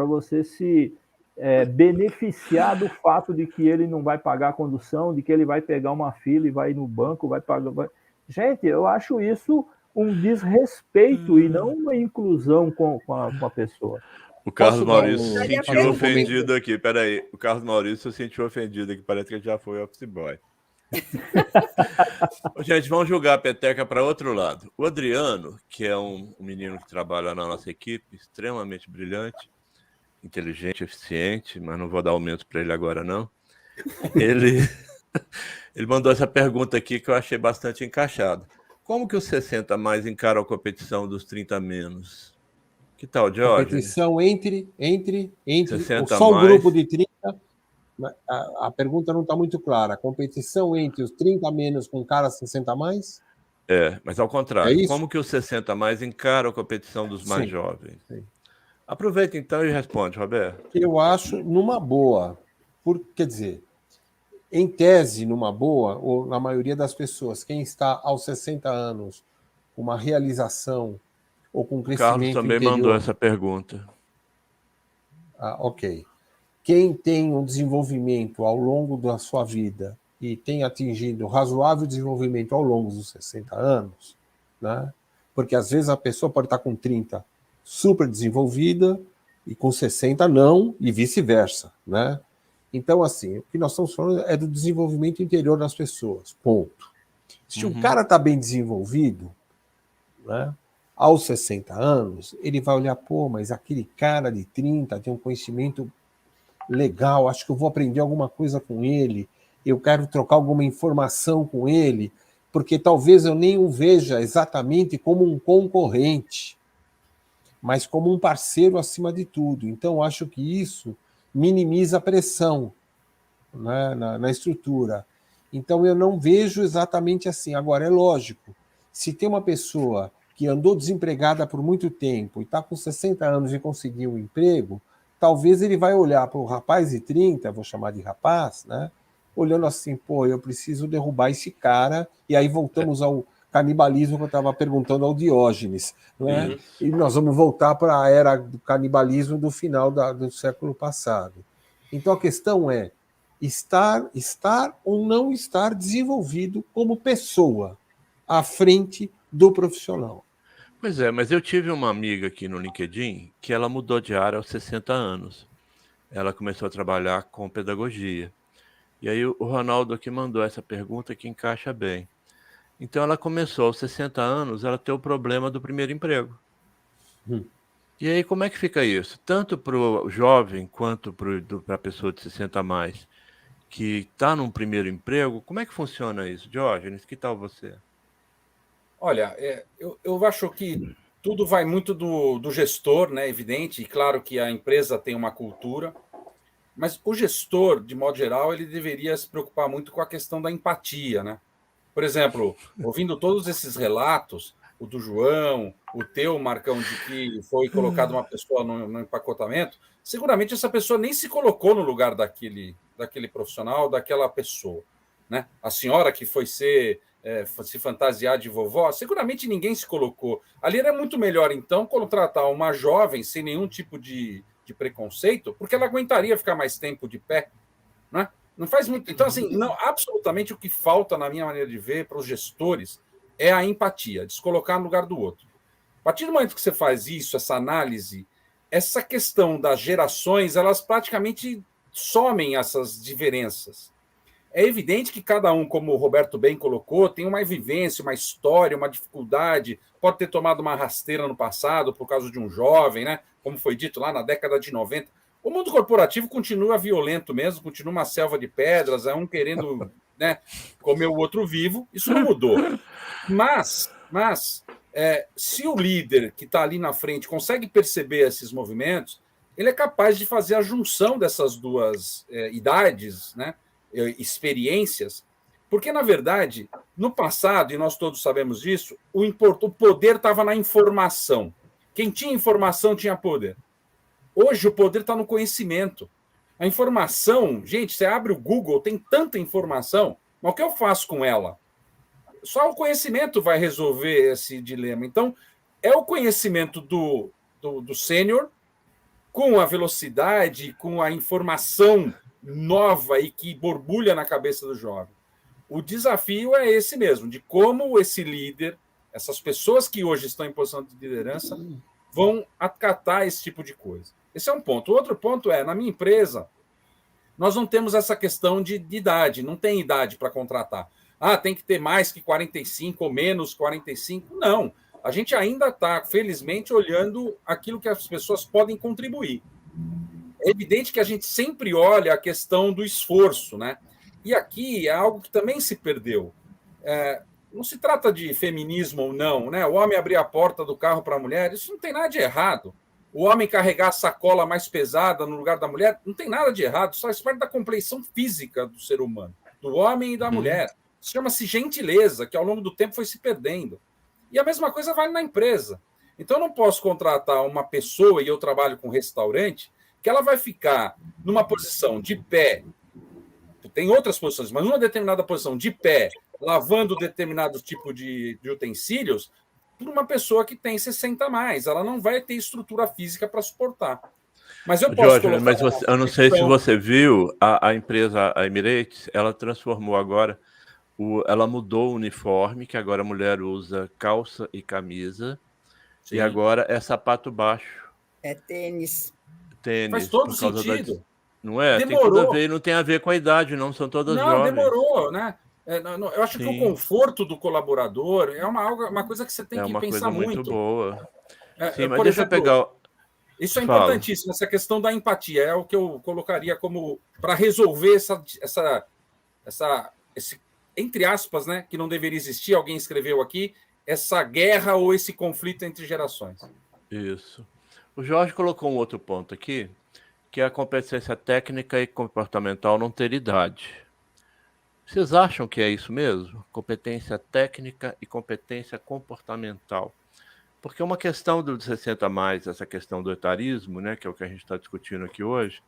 beneficiar do fato de que ele não vai pagar a condução, de que ele vai pegar uma fila e vai no banco, vai pagar... Gente, eu acho isso um desrespeito e não uma inclusão com a pessoa. O Carlos Maurício se sentiu ofendido aqui. Peraí, o Carlos Maurício se sentiu ofendido aqui. Parece que ele já foi office boy. Gente, vamos jogar a peteca para outro lado. O Adriano, que é um menino que trabalha na nossa equipe, extremamente brilhante, inteligente, eficiente, mas não vou dar aumento para ele agora, não. Ele mandou essa pergunta aqui que eu achei bastante encaixada. Como que os 60 mais encaram a competição dos 30 menos? Que tal, Jorge? Competição entre só o grupo de 30. A pergunta não está muito clara. A competição entre os 30 menos com cara 60 mais? Mas ao contrário. Como que os 60 mais encaram a competição dos mais jovens? Sim. Aproveita então e responde, Roberto. Eu acho numa boa. Quer dizer, em tese, numa boa, ou na maioria das pessoas, quem está aos 60 anos com uma realização ou com crescimento Carlos também interior, mandou essa pergunta. Ok. Quem tem um desenvolvimento ao longo da sua vida e tem atingido razoável desenvolvimento ao longo dos 60 anos, né? Porque às vezes a pessoa pode estar com 30 super desenvolvida e com 60 não, e vice-versa, né? Então, assim, o que nós estamos falando é do desenvolvimento interior das pessoas, ponto. Se o cara está bem desenvolvido, né, aos 60 anos, ele vai olhar, pô, mas aquele cara de 30 tem um conhecimento legal, acho que eu vou aprender alguma coisa com ele, eu quero trocar alguma informação com ele, porque talvez eu nem o veja exatamente como um concorrente, mas como um parceiro acima de tudo. Então, acho que isso minimiza a pressão, né, na estrutura. Então, eu não vejo exatamente assim. Agora, é lógico, se tem uma pessoa que andou desempregada por muito tempo e está com 60 anos e conseguiu um emprego, talvez ele vai olhar para o rapaz de 30, vou chamar de rapaz, né, olhando assim, pô, eu preciso derrubar esse cara, e aí voltamos ao canibalismo que eu estava perguntando ao Diógenes, né? E nós vamos voltar para a era do canibalismo do final do século passado. Então a questão é estar ou não estar desenvolvido como pessoa à frente do profissional. Pois é, mas eu tive uma amiga aqui no LinkedIn que ela mudou de área aos 60 anos. Ela começou a trabalhar com pedagogia. E aí o Ronaldo aqui mandou essa pergunta que encaixa bem. Então ela começou aos 60 anos, ela tem o problema do primeiro emprego. E aí como é que fica isso? Tanto para o jovem quanto para a pessoa de 60 a mais, que está num primeiro emprego, como é que funciona isso? Diógenes, que tal você? Olha, eu acho que tudo vai muito do gestor, né? Evidente, e claro que a empresa tem uma cultura, mas o gestor, de modo geral, ele deveria se preocupar muito com a questão da empatia, né? Por exemplo, ouvindo todos esses relatos, o do João, o teu, Marcão, de que foi colocada uma pessoa no empacotamento, seguramente essa pessoa nem se colocou no lugar daquele profissional, daquela pessoa, né? A senhora que foi se fantasiar de vovó, seguramente ninguém se colocou. Ali era muito melhor, então, contratar uma jovem sem nenhum tipo de preconceito, porque ela aguentaria ficar mais tempo de pé, né? Não faz muito. Então, assim, não, absolutamente o que falta, na minha maneira de ver, para os gestores é a empatia, de se colocar no lugar do outro. A partir do momento que você faz isso, essa análise, essa questão das gerações, elas praticamente somem essas diferenças. É evidente que cada um, como o Roberto bem colocou, tem uma vivência, uma história, uma dificuldade, pode ter tomado uma rasteira no passado por causa de um jovem, né? Como foi dito lá na década de 90. O mundo corporativo continua violento mesmo, continua uma selva de pedras, é um querendo, né, comer o outro vivo, isso não mudou. Mas se o líder que está ali na frente consegue perceber esses movimentos, ele é capaz de fazer a junção dessas duas idades, né, experiências, porque, na verdade, no passado, e nós todos sabemos disso, o poder estava na informação. Quem tinha informação tinha poder. Hoje o poder está no conhecimento. A informação, gente, você abre o Google, tem tanta informação, mas o que eu faço com ela? Só o conhecimento vai resolver esse dilema. Então, é o conhecimento do sênior com a velocidade, com a informação nova e que borbulha na cabeça do jovem. O desafio é esse mesmo, de como esse líder, essas pessoas que hoje estão em posição de liderança, vão acatar esse tipo de coisa. Esse é um ponto. O outro ponto é, na minha empresa, nós não temos essa questão de idade, não tem idade para contratar. Tem que ter mais que 45 ou menos 45. Não. A gente ainda está, felizmente, olhando aquilo que as pessoas podem contribuir. É evidente que a gente sempre olha a questão do esforço, né? E aqui é algo que também se perdeu. Não se trata de feminismo ou não, né? O homem abrir a porta do carro para a mulher, isso não tem nada de errado. O homem carregar a sacola mais pesada no lugar da mulher, não tem nada de errado. Isso faz parte da compleição física do ser humano, do homem e da mulher. Isso chama-se gentileza, que ao longo do tempo foi se perdendo. E a mesma coisa vale na empresa. Então, eu não posso contratar uma pessoa, e eu trabalho com restaurante, que ela vai ficar numa posição de pé, tem outras posições, mas numa determinada posição de pé, lavando determinado tipo de utensílios, por uma pessoa que tem 60 a mais. Ela não vai ter estrutura física para suportar. Mas eu posso Jorge, mas eu não sei se você viu, a empresa, a Emirates, ela transformou agora, ela mudou o uniforme, que agora a mulher usa calça e camisa, sim, e agora é sapato baixo. É tênis. Faz todo sentido. Não é? Demorou. Tem tudo a ver, não tem a ver com a idade, não, são todas jovens. Não, demorou, né? Eu acho que o conforto do colaborador é uma coisa que você tem que pensar muito. É uma coisa muito boa. Sim, mas por deixa exemplo, eu pegar... Isso é importantíssimo, essa questão da empatia. É o que eu colocaria como para resolver esse, entre aspas, né, que não deveria existir, alguém escreveu aqui, essa guerra ou esse conflito entre gerações. Isso. O Jorge colocou um outro ponto aqui, que é a competência técnica e comportamental não ter idade. Vocês acham que é isso mesmo? Competência técnica e competência comportamental. Porque uma questão do 60 mais, essa questão do etarismo, né, que é o que a gente está discutindo aqui hoje,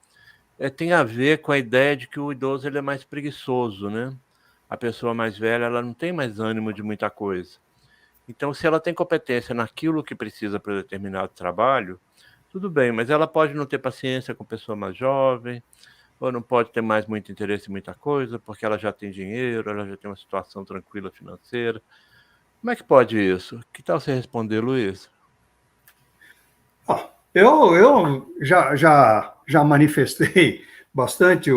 tem a ver com a ideia de que o idoso ele é mais preguiçoso, né? A pessoa mais velha ela não tem mais ânimo de muita coisa. Então, se ela tem competência naquilo que precisa para determinado trabalho, tudo bem, mas ela pode não ter paciência com pessoa mais jovem, ou não pode ter mais muito interesse em muita coisa, porque ela já tem dinheiro, ela já tem uma situação tranquila financeira. Como é que pode isso? Que tal você responder, Luiz? Eu já manifestei bastante,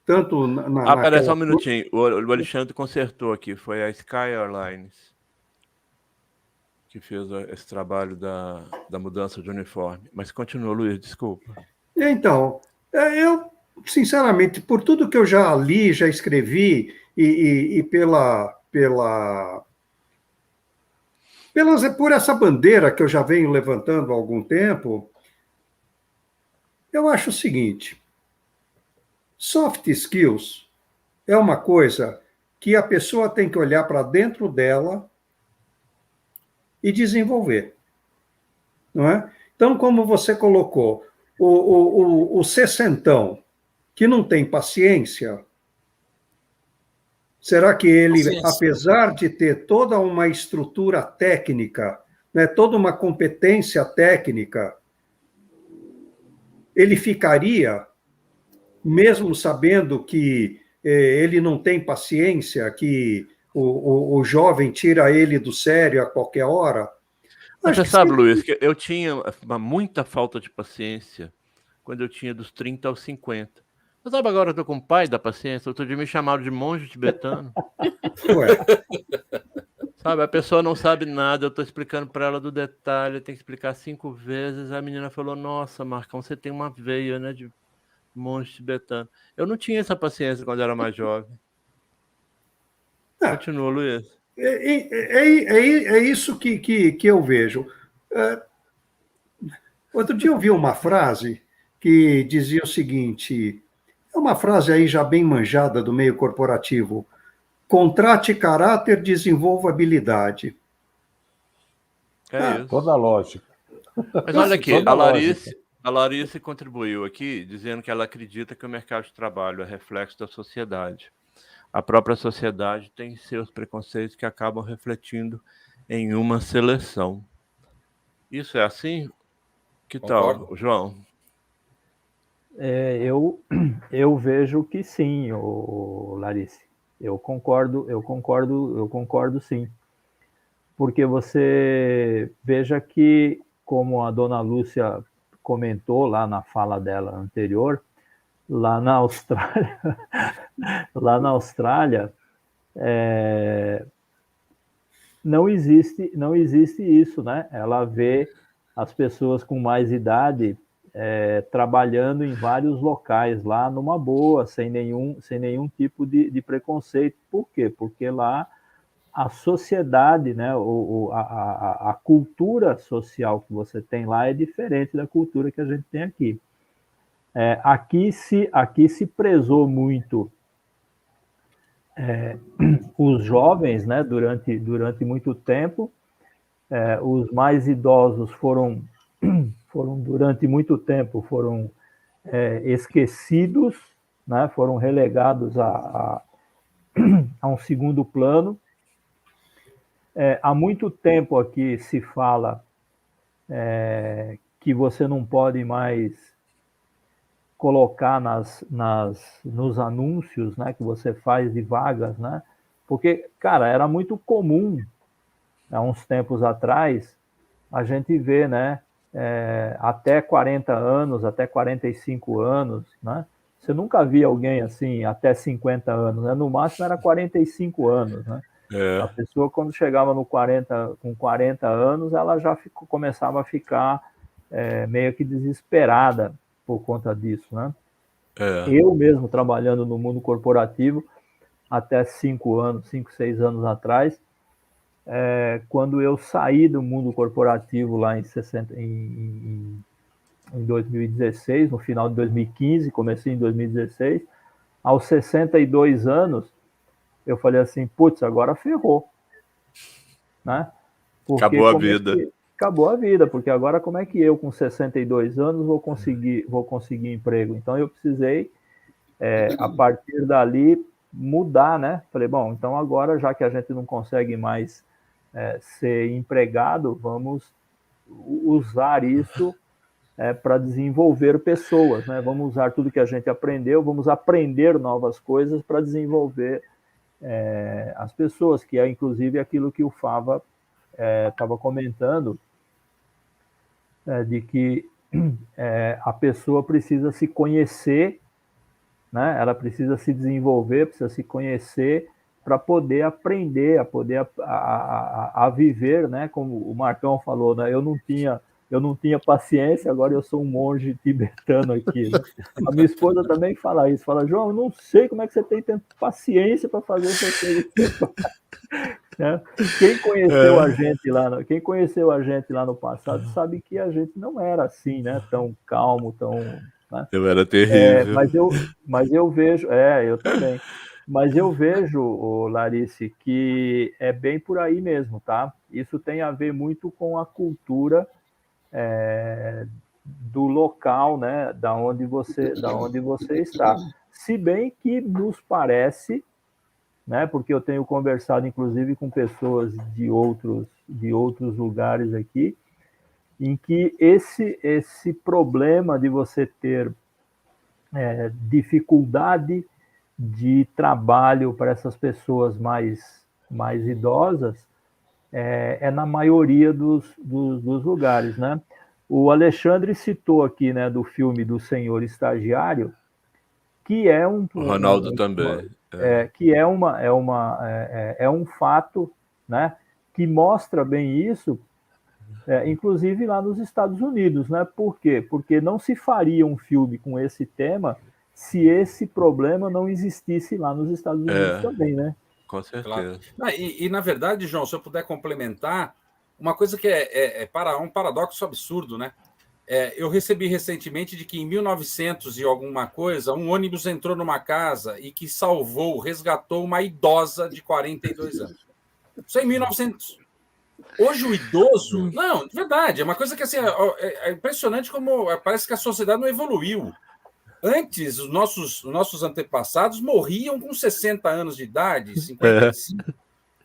tanto na... Peraí, só um minutinho. O Alexandre consertou aqui. Foi a Sky Airlines que fez esse trabalho da mudança de uniforme. Mas continua, Luiz, desculpa. Então, eu, sinceramente, por tudo que eu já li, já escrevi, e por essa bandeira que eu já venho levantando há algum tempo, eu acho o seguinte: soft skills é uma coisa que a pessoa tem que olhar para dentro dela e desenvolver, não é? Então, como você colocou, o sessentão que não tem paciência, será que ele, apesar de ter toda uma estrutura técnica, né, toda uma competência técnica, ele ficaria, mesmo sabendo que ele não tem paciência, que o jovem tira ele do sério a qualquer hora? Mas você sabe, Luiz, que eu tinha muita falta de paciência quando eu tinha dos 30 aos 50. Você sabe, agora eu tô com o pai da paciência, outro dia me chamaram de monge tibetano. Ué. Sabe, a pessoa não sabe nada, eu tô explicando para ela do detalhe, tem que explicar 5 vezes, a menina falou, nossa, Marcão, você tem uma veia, né, de monge tibetano. Eu não tinha essa paciência quando era mais jovem. Continua, Luiz. É isso que eu vejo. Outro dia eu vi uma frase que dizia o seguinte, é uma frase aí já bem manjada do meio corporativo: contrate caráter, desenvolva habilidade. É isso. Toda a lógica. Mas olha aqui, a Larice contribuiu aqui dizendo que ela acredita que o mercado de trabalho é reflexo da sociedade. A própria sociedade tem seus preconceitos que acabam refletindo em uma seleção. Isso é assim? Que Concordo. tal, João? Eu vejo que sim, Larice. Eu concordo sim. Porque você veja que, como a dona Lúcia comentou lá na fala dela anterior, lá na Austrália, não existe isso, né? Ela vê as pessoas com mais idade trabalhando em vários locais lá numa boa, sem nenhum tipo de preconceito. Por quê? Porque lá a sociedade, né, a cultura social que você tem lá é diferente da cultura que a gente tem aqui. Aqui se prezou muito os jovens, né, durante muito tempo. Os mais idosos foram durante muito tempo esquecidos, né, foram relegados a um segundo plano. Há muito tempo aqui se fala que você não pode mais colocar nos anúncios, né, que você faz de vagas, né? Porque, cara, era muito comum, há uns tempos atrás, a gente ver, né, até 40 anos, até 45 anos, né, Você nunca via alguém assim até 50 anos, né? No máximo era 45 anos, né? A pessoa, quando chegava com 40 anos, ela já começava a ficar meio que desesperada por conta disso, né? Eu mesmo, trabalhando no mundo corporativo, até 5, 6 anos atrás, quando eu saí do mundo corporativo lá em 2016, no final de 2015, comecei em 2016, aos 62 anos, eu falei assim, putz, agora ferrou, né? Porque acabou a vida. Acabou a vida, porque agora como é que eu, com 62 anos, vou conseguir emprego? Então eu precisei, a partir dali, mudar, né? Falei, bom, então agora, já que a gente não consegue mais ser empregado, vamos usar isso para desenvolver pessoas, né? Vamos usar tudo que a gente aprendeu, vamos aprender novas coisas para desenvolver as pessoas, que é inclusive aquilo que o Fava estava comentando, de que a pessoa precisa se conhecer, né? Ela precisa se desenvolver, precisa se conhecer para poder aprender, a viver, né? Como o Marcão falou, né? Eu não tinha paciência, agora eu sou um monge tibetano aqui, né? A minha esposa também fala isso, fala, João, eu não sei como é que você tem tanta paciência para fazer essas coisas. Né? Quem conheceu a gente lá no passado sabe que a gente não era assim, né? Tão calmo, tão... Né? Eu era terrível. Mas eu vejo... eu também. Mas eu vejo, Larice, que é bem por aí mesmo, tá? Isso tem a ver muito com a cultura do local, né? Da onde você está. Se bem que nos parece, né? Porque eu tenho conversado, inclusive, com pessoas de outros lugares aqui, em que esse problema de você ter dificuldade de trabalho para essas pessoas mais idosas na maioria dos lugares, né? O Alexandre citou aqui, né, do filme do Senhor Estagiário, que é o Ronaldo também. Que é um fato, né, que mostra bem isso, inclusive lá nos Estados Unidos, né? Por quê? Porque não se faria um filme com esse tema se esse problema não existisse lá nos Estados Unidos também, né? Com certeza. Claro. E, na verdade, João, se eu puder complementar, uma coisa que é um paradoxo absurdo, né? Eu recebi recentemente de que em 1900 e alguma coisa, um ônibus entrou numa casa e que resgatou uma idosa de 42 anos. Isso é em 1900. Hoje o idoso... Não, de verdade, é uma coisa que assim, é impressionante como parece que a sociedade não evoluiu. Antes, os nossos antepassados morriam com 60 anos de idade, 55.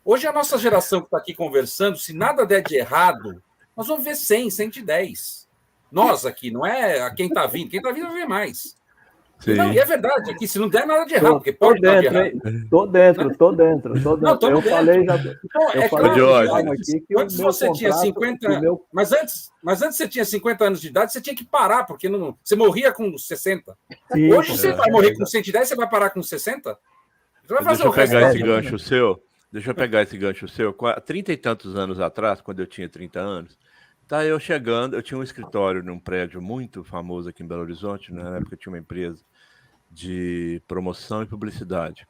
Hoje a nossa geração que está aqui conversando, se nada der de errado, nós vamos ver 100, 110. Nós aqui, não é quem está vindo. Quem está vindo vai ver mais. Não, e é verdade, aqui, se não der nada de errado, porque pode dar de errado. Tô dentro. Não, eu falei já. Então, claro, antes você tinha 50 anos. Mas antes você tinha 50 anos de idade, você tinha que parar, porque você morria com 60. Sim, hoje você vai morrer com 110, você vai parar com 60? Você vai fazer Deixa eu pegar esse gancho seu. Deixa eu pegar esse gancho seu. 30 e tantos anos atrás, quando eu tinha 30 anos, tá eu chegando, eu tinha um escritório num prédio muito famoso aqui em Belo Horizonte, né? Na época eu tinha uma empresa de promoção e publicidade.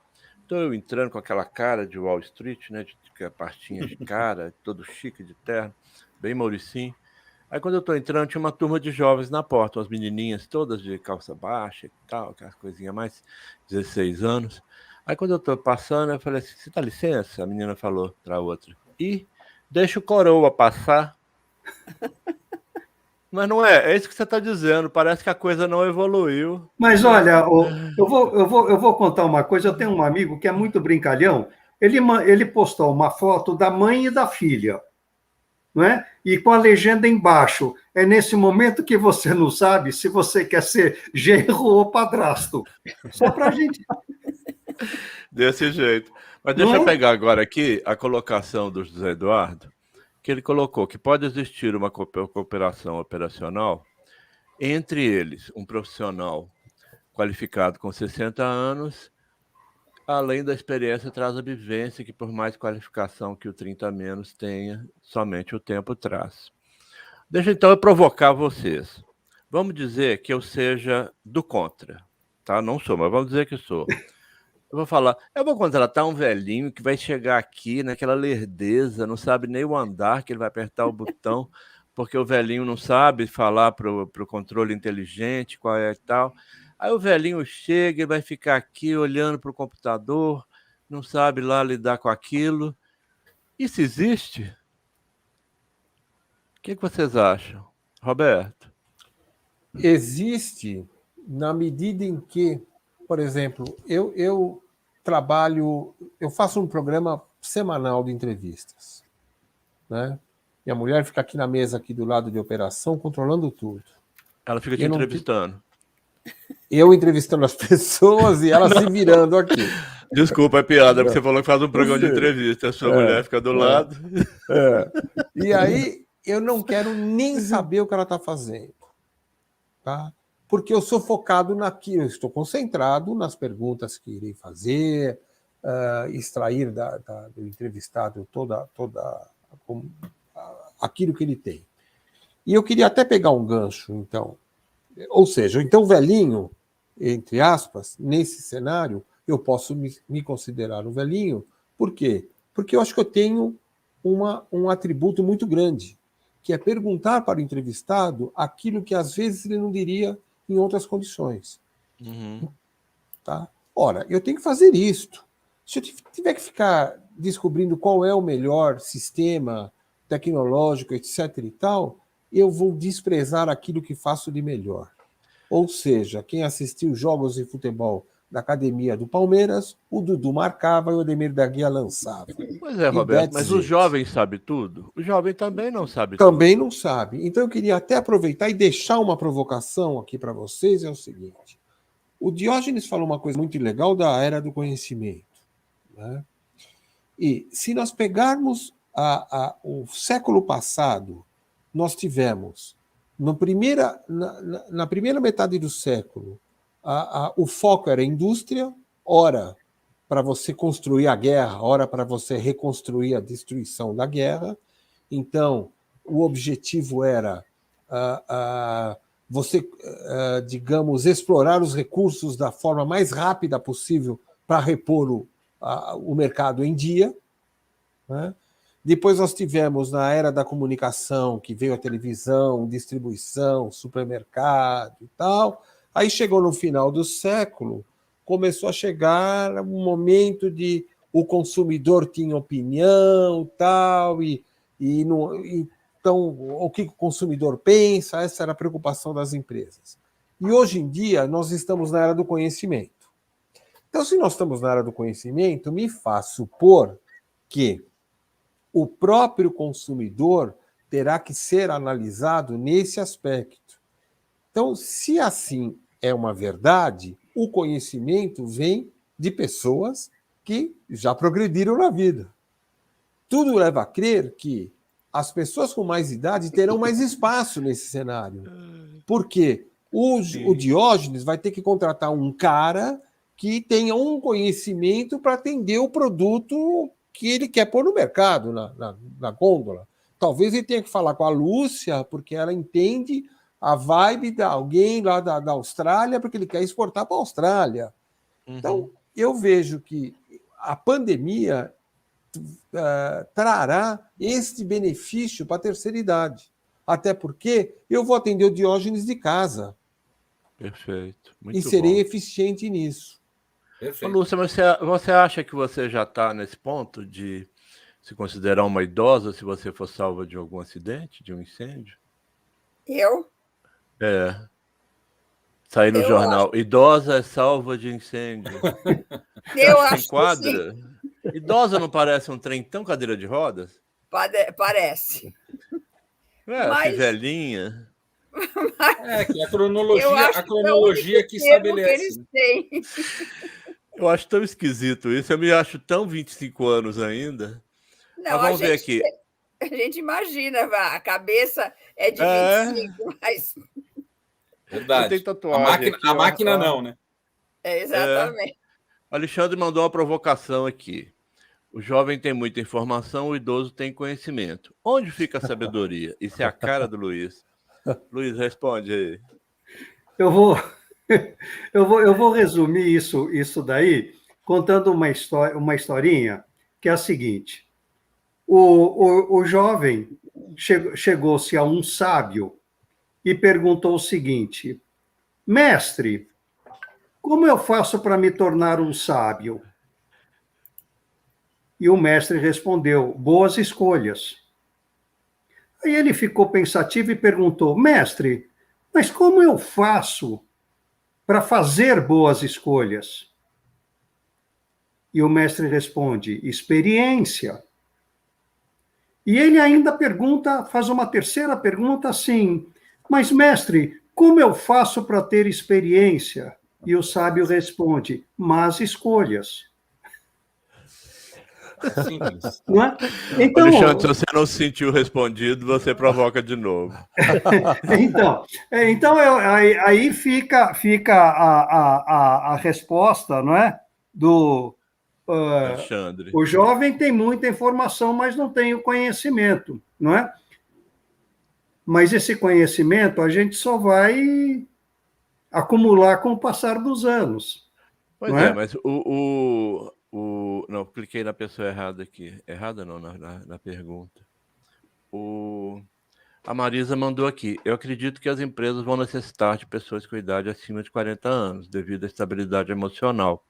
Então eu entrando com aquela cara de Wall Street, né? De pastinha de cara, todo chique de terno, bem Mauricinho. Aí quando eu tô entrando, tinha uma turma de jovens na porta, umas menininhas todas de calça baixa e tal, aquelas coisinhas mais 16 anos. Aí quando eu tô passando, eu falei assim, você dá licença? A menina falou para a outra. E deixa o coroa passar. Mas não é isso que você está dizendo, parece que a coisa não evoluiu. Mas olha, eu vou contar uma coisa, eu tenho um amigo que é muito brincalhão, ele postou uma foto da mãe e da filha, não é? E com a legenda embaixo, é nesse momento que você não sabe se você quer ser genro ou padrasto. Só para a gente... Desse jeito. Mas deixa eu pegar agora aqui a colocação do José Eduardo, que ele colocou que pode existir uma cooperação operacional entre eles, um profissional qualificado com 60 anos, além da experiência, traz a vivência que, por mais qualificação que o 30 a menos tenha, somente o tempo traz. Deixa então eu provocar vocês. Vamos dizer que eu seja do contra, tá? Não sou, mas vamos dizer que sou. Eu vou falar, eu vou contratar um velhinho que vai chegar aqui naquela lerdeza, não sabe nem o andar que ele vai apertar o botão, porque o velhinho não sabe falar para o controle inteligente, qual é e tal. Aí o velhinho chega e vai ficar aqui olhando para o computador, não sabe lá lidar com aquilo. Isso existe? O que vocês acham? Roberto? Existe na medida em que, por exemplo, eu trabalho, eu faço um programa semanal de entrevistas, né? Minha mulher fica aqui na mesa, aqui do lado de operação, controlando tudo. Ela fica te entrevistando. Eu entrevistando as pessoas e ela se virando aqui. Desculpa, é piada, porque você falou que faz um programa de entrevista, a sua mulher fica do lado. E aí, eu não quero nem saber o que ela está fazendo. Tá? Porque eu sou focado naquilo, eu estou concentrado nas perguntas que irei fazer, extrair do entrevistado toda aquilo que ele tem. E eu queria até pegar um gancho, então. Ou seja, então velhinho, entre aspas, nesse cenário, eu posso me considerar um velhinho. Por quê? Porque eu acho que eu tenho um atributo muito grande, que é perguntar para o entrevistado aquilo que às vezes ele não diria em outras condições. Uhum. Tá? Ora, eu tenho que fazer isto. Se eu tiver que ficar descobrindo qual é o melhor sistema tecnológico, etc. e tal, eu vou desprezar aquilo que faço de melhor. Ou seja, quem assistiu jogos de futebol da academia do Palmeiras, o Dudu marcava e o Ademir da Guia lançava. Pois é, Roberto, mas o jovem sabe tudo? O jovem também não sabe tudo. Também não sabe. Então eu queria até aproveitar e deixar uma provocação aqui para vocês, é o seguinte. O Diógenes falou uma coisa muito legal da era do conhecimento. Né? E se nós pegarmos o século passado, nós tivemos, na primeira metade do século, o foco era a indústria, ora para você construir a guerra, ora para você reconstruir a destruição da guerra. Então, o objetivo era você, digamos, explorar os recursos da forma mais rápida possível para repor o mercado em dia. Né? Depois nós tivemos, na era da comunicação, que veio a televisão, distribuição, supermercado e tal. Aí chegou no final do século, começou a chegar um momento de o consumidor tinha opinião tal, então o que o consumidor pensa, essa era a preocupação das empresas. E hoje em dia nós estamos na era do conhecimento. Então, se nós estamos na era do conhecimento, me faz supor que o próprio consumidor terá que ser analisado nesse aspecto. Então, se assim é uma verdade, o conhecimento vem de pessoas que já progrediram na vida. Tudo leva a crer que as pessoas com mais idade terão mais espaço nesse cenário. Por quê? O Diógenes vai ter que contratar um cara que tenha um conhecimento para atender o produto que ele quer pôr no mercado, na gôndola. Talvez ele tenha que falar com a Lúcia, porque ela entende a vibe de alguém lá da Austrália, porque ele quer exportar para a Austrália. Uhum. Então, eu vejo que a pandemia trará este benefício para a terceira idade. Até porque eu vou atender o Diógenes de casa. Perfeito. Muito e serei bom. Eficiente nisso. Perfeito. Lúcia, mas você acha que você já está nesse ponto de se considerar uma idosa se você for salva de algum acidente, de um incêndio? Eu? Sair no jornal, acho... idosa é salva de incêndio. Eu acho que enquadra? Sim. Idosa não parece um trem tão cadeira de rodas? Parece. Mas... velhinha. Que a cronologia que estabelece. Que eu acho tão esquisito isso. Eu me acho tão 25 anos ainda. Não, mas vamos ver aqui. A gente imagina, a cabeça é de 25, mas... Verdade. Tatuagem a máquina não, né? Exatamente. O Alexandre mandou uma provocação aqui. O jovem tem muita informação, o idoso tem conhecimento. Onde fica a sabedoria? Isso é a cara do Luiz. Luiz, responde aí. Eu vou resumir isso daí contando uma historinha que é a seguinte. O jovem chegou-se a um sábio e perguntou o seguinte: mestre, como eu faço para me tornar um sábio? E o mestre respondeu: boas escolhas. Aí ele ficou pensativo e perguntou: mestre, mas como eu faço para fazer boas escolhas? E o mestre responde: experiência. E ele ainda faz uma terceira pergunta assim: mas mestre, como eu faço para ter experiência? E o sábio responde: más escolhas. Simples. Não é? Então, Alexandre, se você não se sentiu respondido, você provoca de novo. então aí fica a resposta, não é? Do Alexandre. O jovem tem muita informação, mas não tem o conhecimento, não é? Mas esse conhecimento a gente só vai acumular com o passar dos anos. Pois não é? Mas não, cliquei na pessoa errada aqui. Errada não, na pergunta. A Marisa mandou aqui. Eu acredito que as empresas vão necessitar de pessoas com idade acima de 40 anos, devido à estabilidade emocional.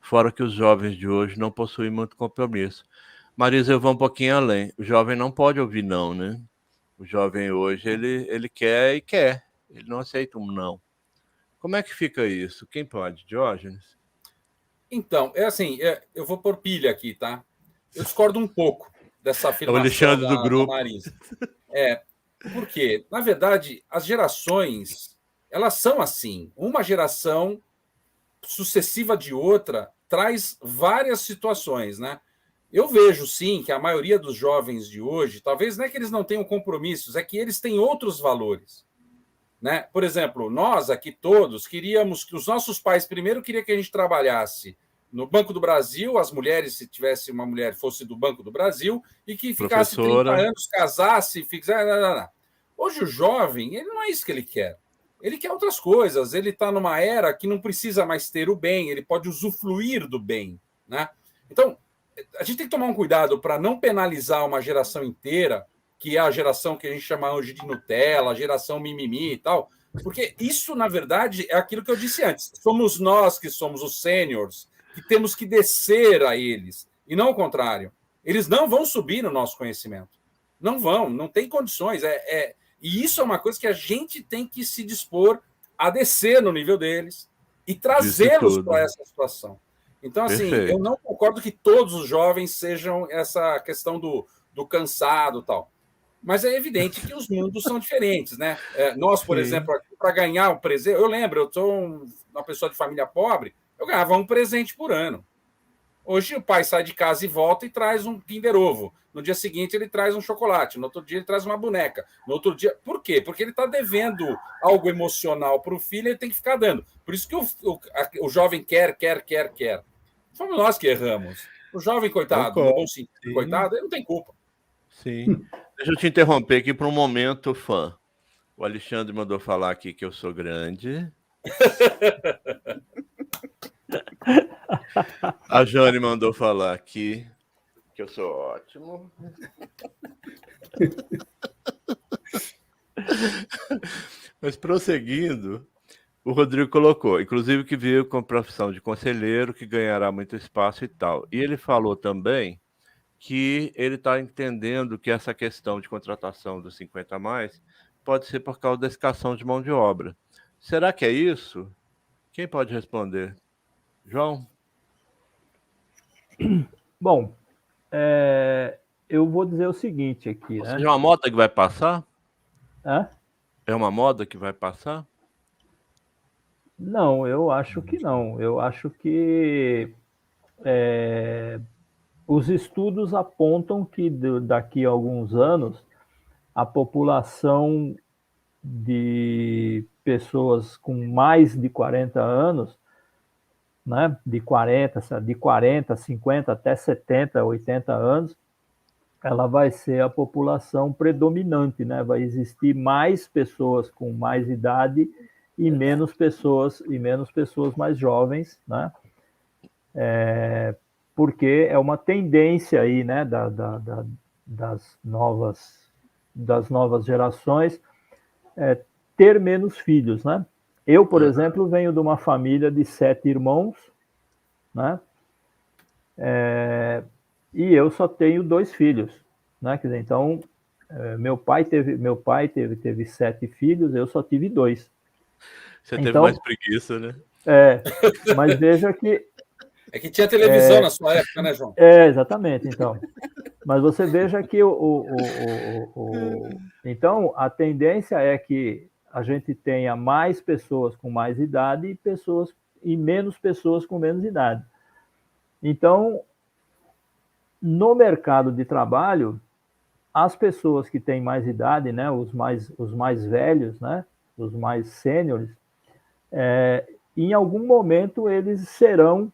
Fora que os jovens de hoje não possuem muito compromisso. Marisa, eu vou um pouquinho além. O jovem não pode ouvir não, né? O jovem hoje, ele quer e quer. Ele não aceita um não. Como é que fica isso? Quem pode? Diógenes? Então, eu vou pôr pilha aqui, tá? Eu discordo um pouco dessa afirmação o Alexandre do grupo. da Marisa. Por quê? Na verdade, as gerações, elas são assim. Uma geração sucessiva de outra traz várias situações, né? Eu vejo, sim, que a maioria dos jovens de hoje, talvez não é que eles não tenham compromissos, é que eles têm outros valores. Né? Por exemplo, nós aqui todos queríamos que os nossos pais primeiro queriam que a gente trabalhasse no Banco do Brasil, as mulheres, se tivesse uma mulher, fosse do Banco do Brasil, e que ficasse 30 anos, casasse, fixasse. Hoje o jovem, ele não é isso que ele quer. Ele quer outras coisas, ele está numa era que não precisa mais ter o bem, ele pode usufruir do bem. Né? Então, a gente tem que tomar um cuidado para não penalizar uma geração inteira, que é a geração que a gente chama hoje de Nutella, a geração mimimi e tal, porque isso, na verdade, é aquilo que eu disse antes. Somos nós que somos os sêniors, que temos que descer a eles, e não o contrário. Eles não vão subir no nosso conhecimento. Não vão, não tem condições. E isso é uma coisa que a gente tem que se dispor a descer no nível deles e trazê-los para essa situação. Então, assim, perfeito. Eu não concordo que todos os jovens sejam essa questão do cansado e tal. Mas é evidente que os mundos são diferentes, né? Nós, por exemplo, para ganhar um presente... Eu lembro, eu sou uma pessoa de família pobre, eu ganhava um presente por ano. Hoje o pai sai de casa e volta e traz um Kinder Ovo. No dia seguinte ele traz um chocolate, no outro dia ele traz uma boneca. No outro dia... Por quê? Porque ele está devendo algo emocional para o filho e ele tem que ficar dando. Por isso que o jovem quer. Fomos nós que erramos. O jovem, coitado, no bom sentido, coitado, ele não tem culpa. Sim. Deixa eu te interromper aqui por um momento, fã. O Alexandre mandou falar aqui que eu sou grande. A Jane mandou falar aqui que eu sou ótimo. Mas prosseguindo, o Rodrigo colocou, inclusive que veio com profissão de conselheiro, que ganhará muito espaço e tal. E ele falou também que ele está entendendo que essa questão de contratação dos 50 a mais pode ser por causa da escassez de mão de obra. Será que é isso? Quem pode responder? João? Bom, eu vou dizer o seguinte aqui. Ou seja, é uma moda que vai passar? É uma moda que vai passar? Não, eu acho que não. Eu acho que os estudos apontam que daqui a alguns anos a população de pessoas com mais de 40 anos né, de 40, 50 até 70, 80 anos, ela vai ser a população predominante, né? Vai existir mais pessoas com mais idade e menos pessoas mais jovens, né? Porque é uma tendência aí, né, das novas gerações ter menos filhos, né? Eu, por exemplo, venho de uma família de 7 irmãos, né? E eu só tenho 2 filhos, né? Quer dizer, então, meu pai teve 7 filhos, eu só tive 2. Você teve mais preguiça, né? Mas veja que... É que tinha televisão na sua época, né, João? Exatamente, então. Mas você veja que então, a tendência é que a gente tenha mais pessoas com mais idade e menos pessoas com menos idade. Então, no mercado de trabalho, as pessoas que têm mais idade, né, os mais velhos, né, os mais sêniores, em algum momento eles serão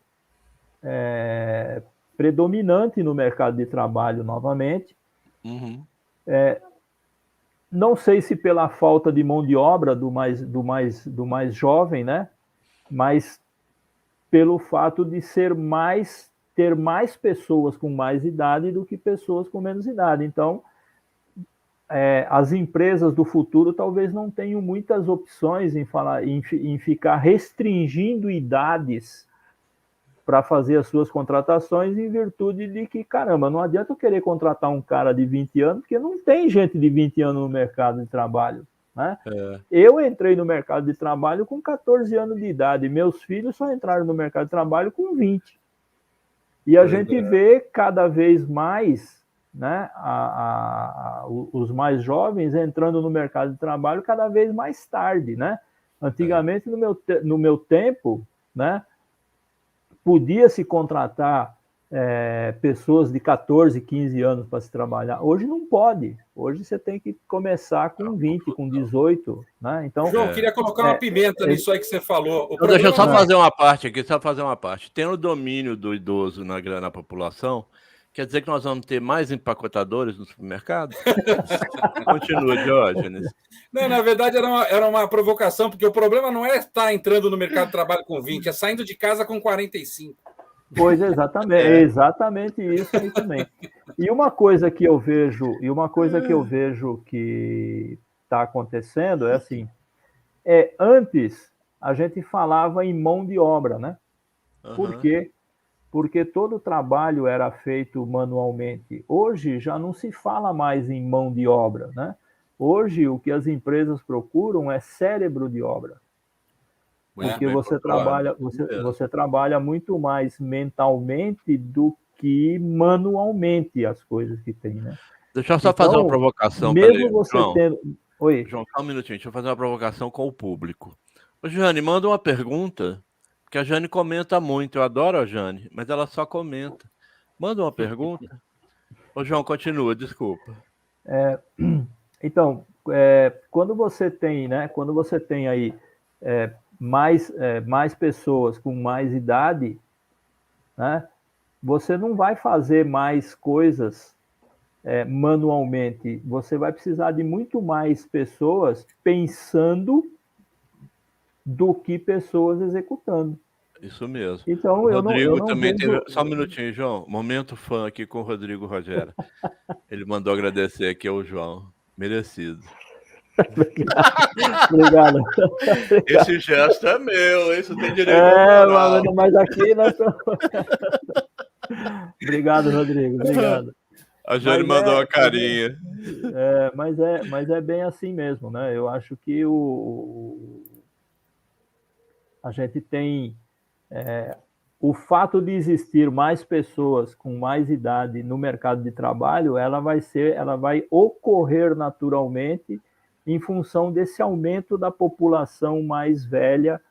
predominante no mercado de trabalho novamente. Não sei se pela falta de mão de obra do mais jovem, né? Mas pelo fato de ter mais pessoas com mais idade do que pessoas com menos idade. Então, as empresas do futuro talvez não tenham muitas opções em ficar restringindo idades para fazer as suas contratações, em virtude de que, caramba, não adianta eu querer contratar um cara de 20 anos, porque não tem gente de 20 anos no mercado de trabalho, né? Eu entrei no mercado de trabalho com 14 anos de idade, meus filhos só entraram no mercado de trabalho com 20. E a gente vê cada vez mais, né, os mais jovens entrando no mercado de trabalho cada vez mais tarde, né? Antigamente, no meu tempo, né, podia-se contratar pessoas de 14, 15 anos para se trabalhar. Hoje não pode. Hoje você tem que começar com 20, com 18. Né? Então, João, eu queria colocar uma pimenta nisso aí que você falou. Deixa eu só fazer uma parte aqui, Tem o domínio do idoso na população. Quer dizer que nós vamos ter mais empacotadores no supermercado? Continua, Diógenes. Não, na verdade era uma provocação, porque o problema não é estar entrando no mercado de trabalho com 20, é saindo de casa com 45. Pois exatamente, é exatamente isso aí também. E uma coisa que eu vejo que está acontecendo é assim, antes a gente falava em mão de obra, né? Por quê? Porque todo o trabalho era feito manualmente. Hoje já não se fala mais em mão de obra, né? Hoje o que as empresas procuram é cérebro de obra. Porque você trabalha muito mais mentalmente do que manualmente as coisas que tem, né? Deixa eu só fazer uma provocação. Mesmo você tendo... Oi. João, só um minutinho, deixa eu fazer uma provocação com o público. Ô, Jane, manda uma pergunta, porque a Jane comenta muito. Eu adoro a Jane, mas ela só comenta. Manda uma pergunta. Ô, João, continua, desculpa. Então, quando você tem aí mais pessoas com mais idade, né, você não vai fazer mais coisas manualmente. Você vai precisar de muito mais pessoas pensando do que pessoas executando. Isso mesmo. Então, Rodrigo também teve... Só um minutinho, João. Momento fã aqui com o Rodrigo Rogério. Ele mandou agradecer aqui ao João. Merecido. Obrigado. Esse gesto é meu, isso tem direito. Mas aqui nós estamos... Obrigado, Rodrigo. Obrigado. A Jane mandou uma carinha. Mas é bem assim mesmo, né? Eu acho que a gente tem o fato de existir mais pessoas com mais idade no mercado de trabalho, ela vai ocorrer naturalmente em função desse aumento da população mais velha,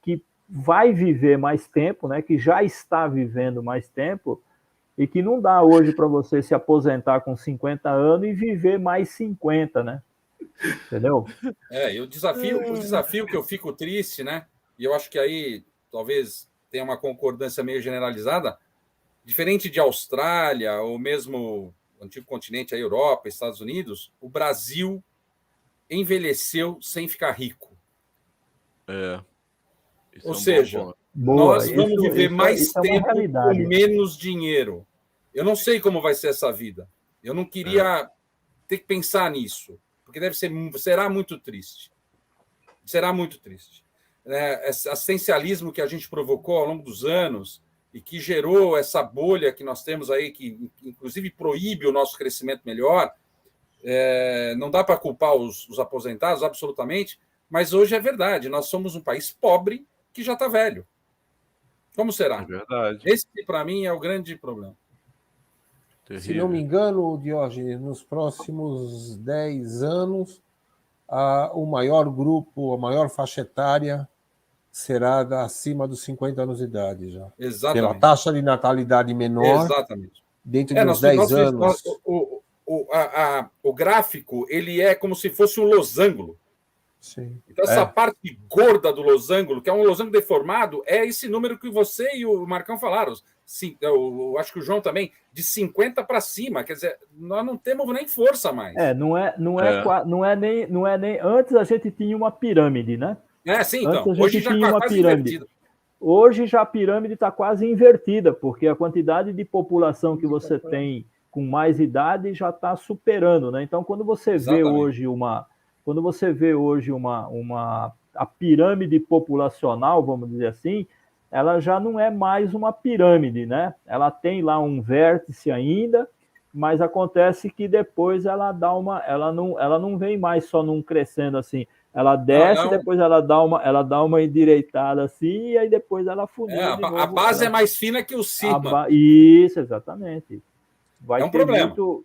que vai viver mais tempo, né, que já está vivendo mais tempo, e que não dá hoje para você se aposentar com 50 anos e viver mais 50, né? Entendeu? E o desafio que eu fico triste, né? E eu acho que aí talvez tenha uma concordância meio generalizada, diferente de Austrália, ou mesmo o antigo continente, a Europa, Estados Unidos, o Brasil envelheceu sem ficar rico. Ou seja, nós vamos viver mais tempo com menos dinheiro. Eu não sei como vai ser essa vida. Eu não queria ter que pensar nisso, porque será muito triste. Será muito triste. Esse assistencialismo que a gente provocou ao longo dos anos e que gerou essa bolha que nós temos aí, que inclusive proíbe o nosso crescimento melhor, não dá para culpar os aposentados, absolutamente, mas hoje é verdade, nós somos um país pobre que já está velho. Como será? É verdade. Esse, para mim, é o grande problema. Terrível. Se não me engano, Diógenes, nos próximos 10 anos, o maior grupo, a maior faixa etária será acima dos 50 anos de idade já. Exatamente. Pela taxa de natalidade menor. Exatamente. Dentro de uns 10 anos. O gráfico, ele é como se fosse um losango. Sim. Então, essa parte gorda do losango, que é um losango deformado, é esse número que você e o Marcão falaram. Sim, eu acho que o João também, de 50 para cima. Quer dizer, nós não temos nem força mais. Não é nem. Antes a gente tinha uma pirâmide, né? Sim, então. Hoje já tinha uma pirâmide. Hoje já a pirâmide está quase invertida, porque a quantidade de população que você tem com mais idade já está superando, né? Então, quando você vê hoje a pirâmide populacional, vamos dizer assim, ela já não é mais uma pirâmide, né? Ela tem lá um vértice ainda, mas acontece que depois ela não vem mais só num crescendo assim. Ela desce, depois ela dá uma endireitada assim, e aí depois ela funila de novo. A base é mais fina que o cima. Isso, exatamente. Vai um problema. O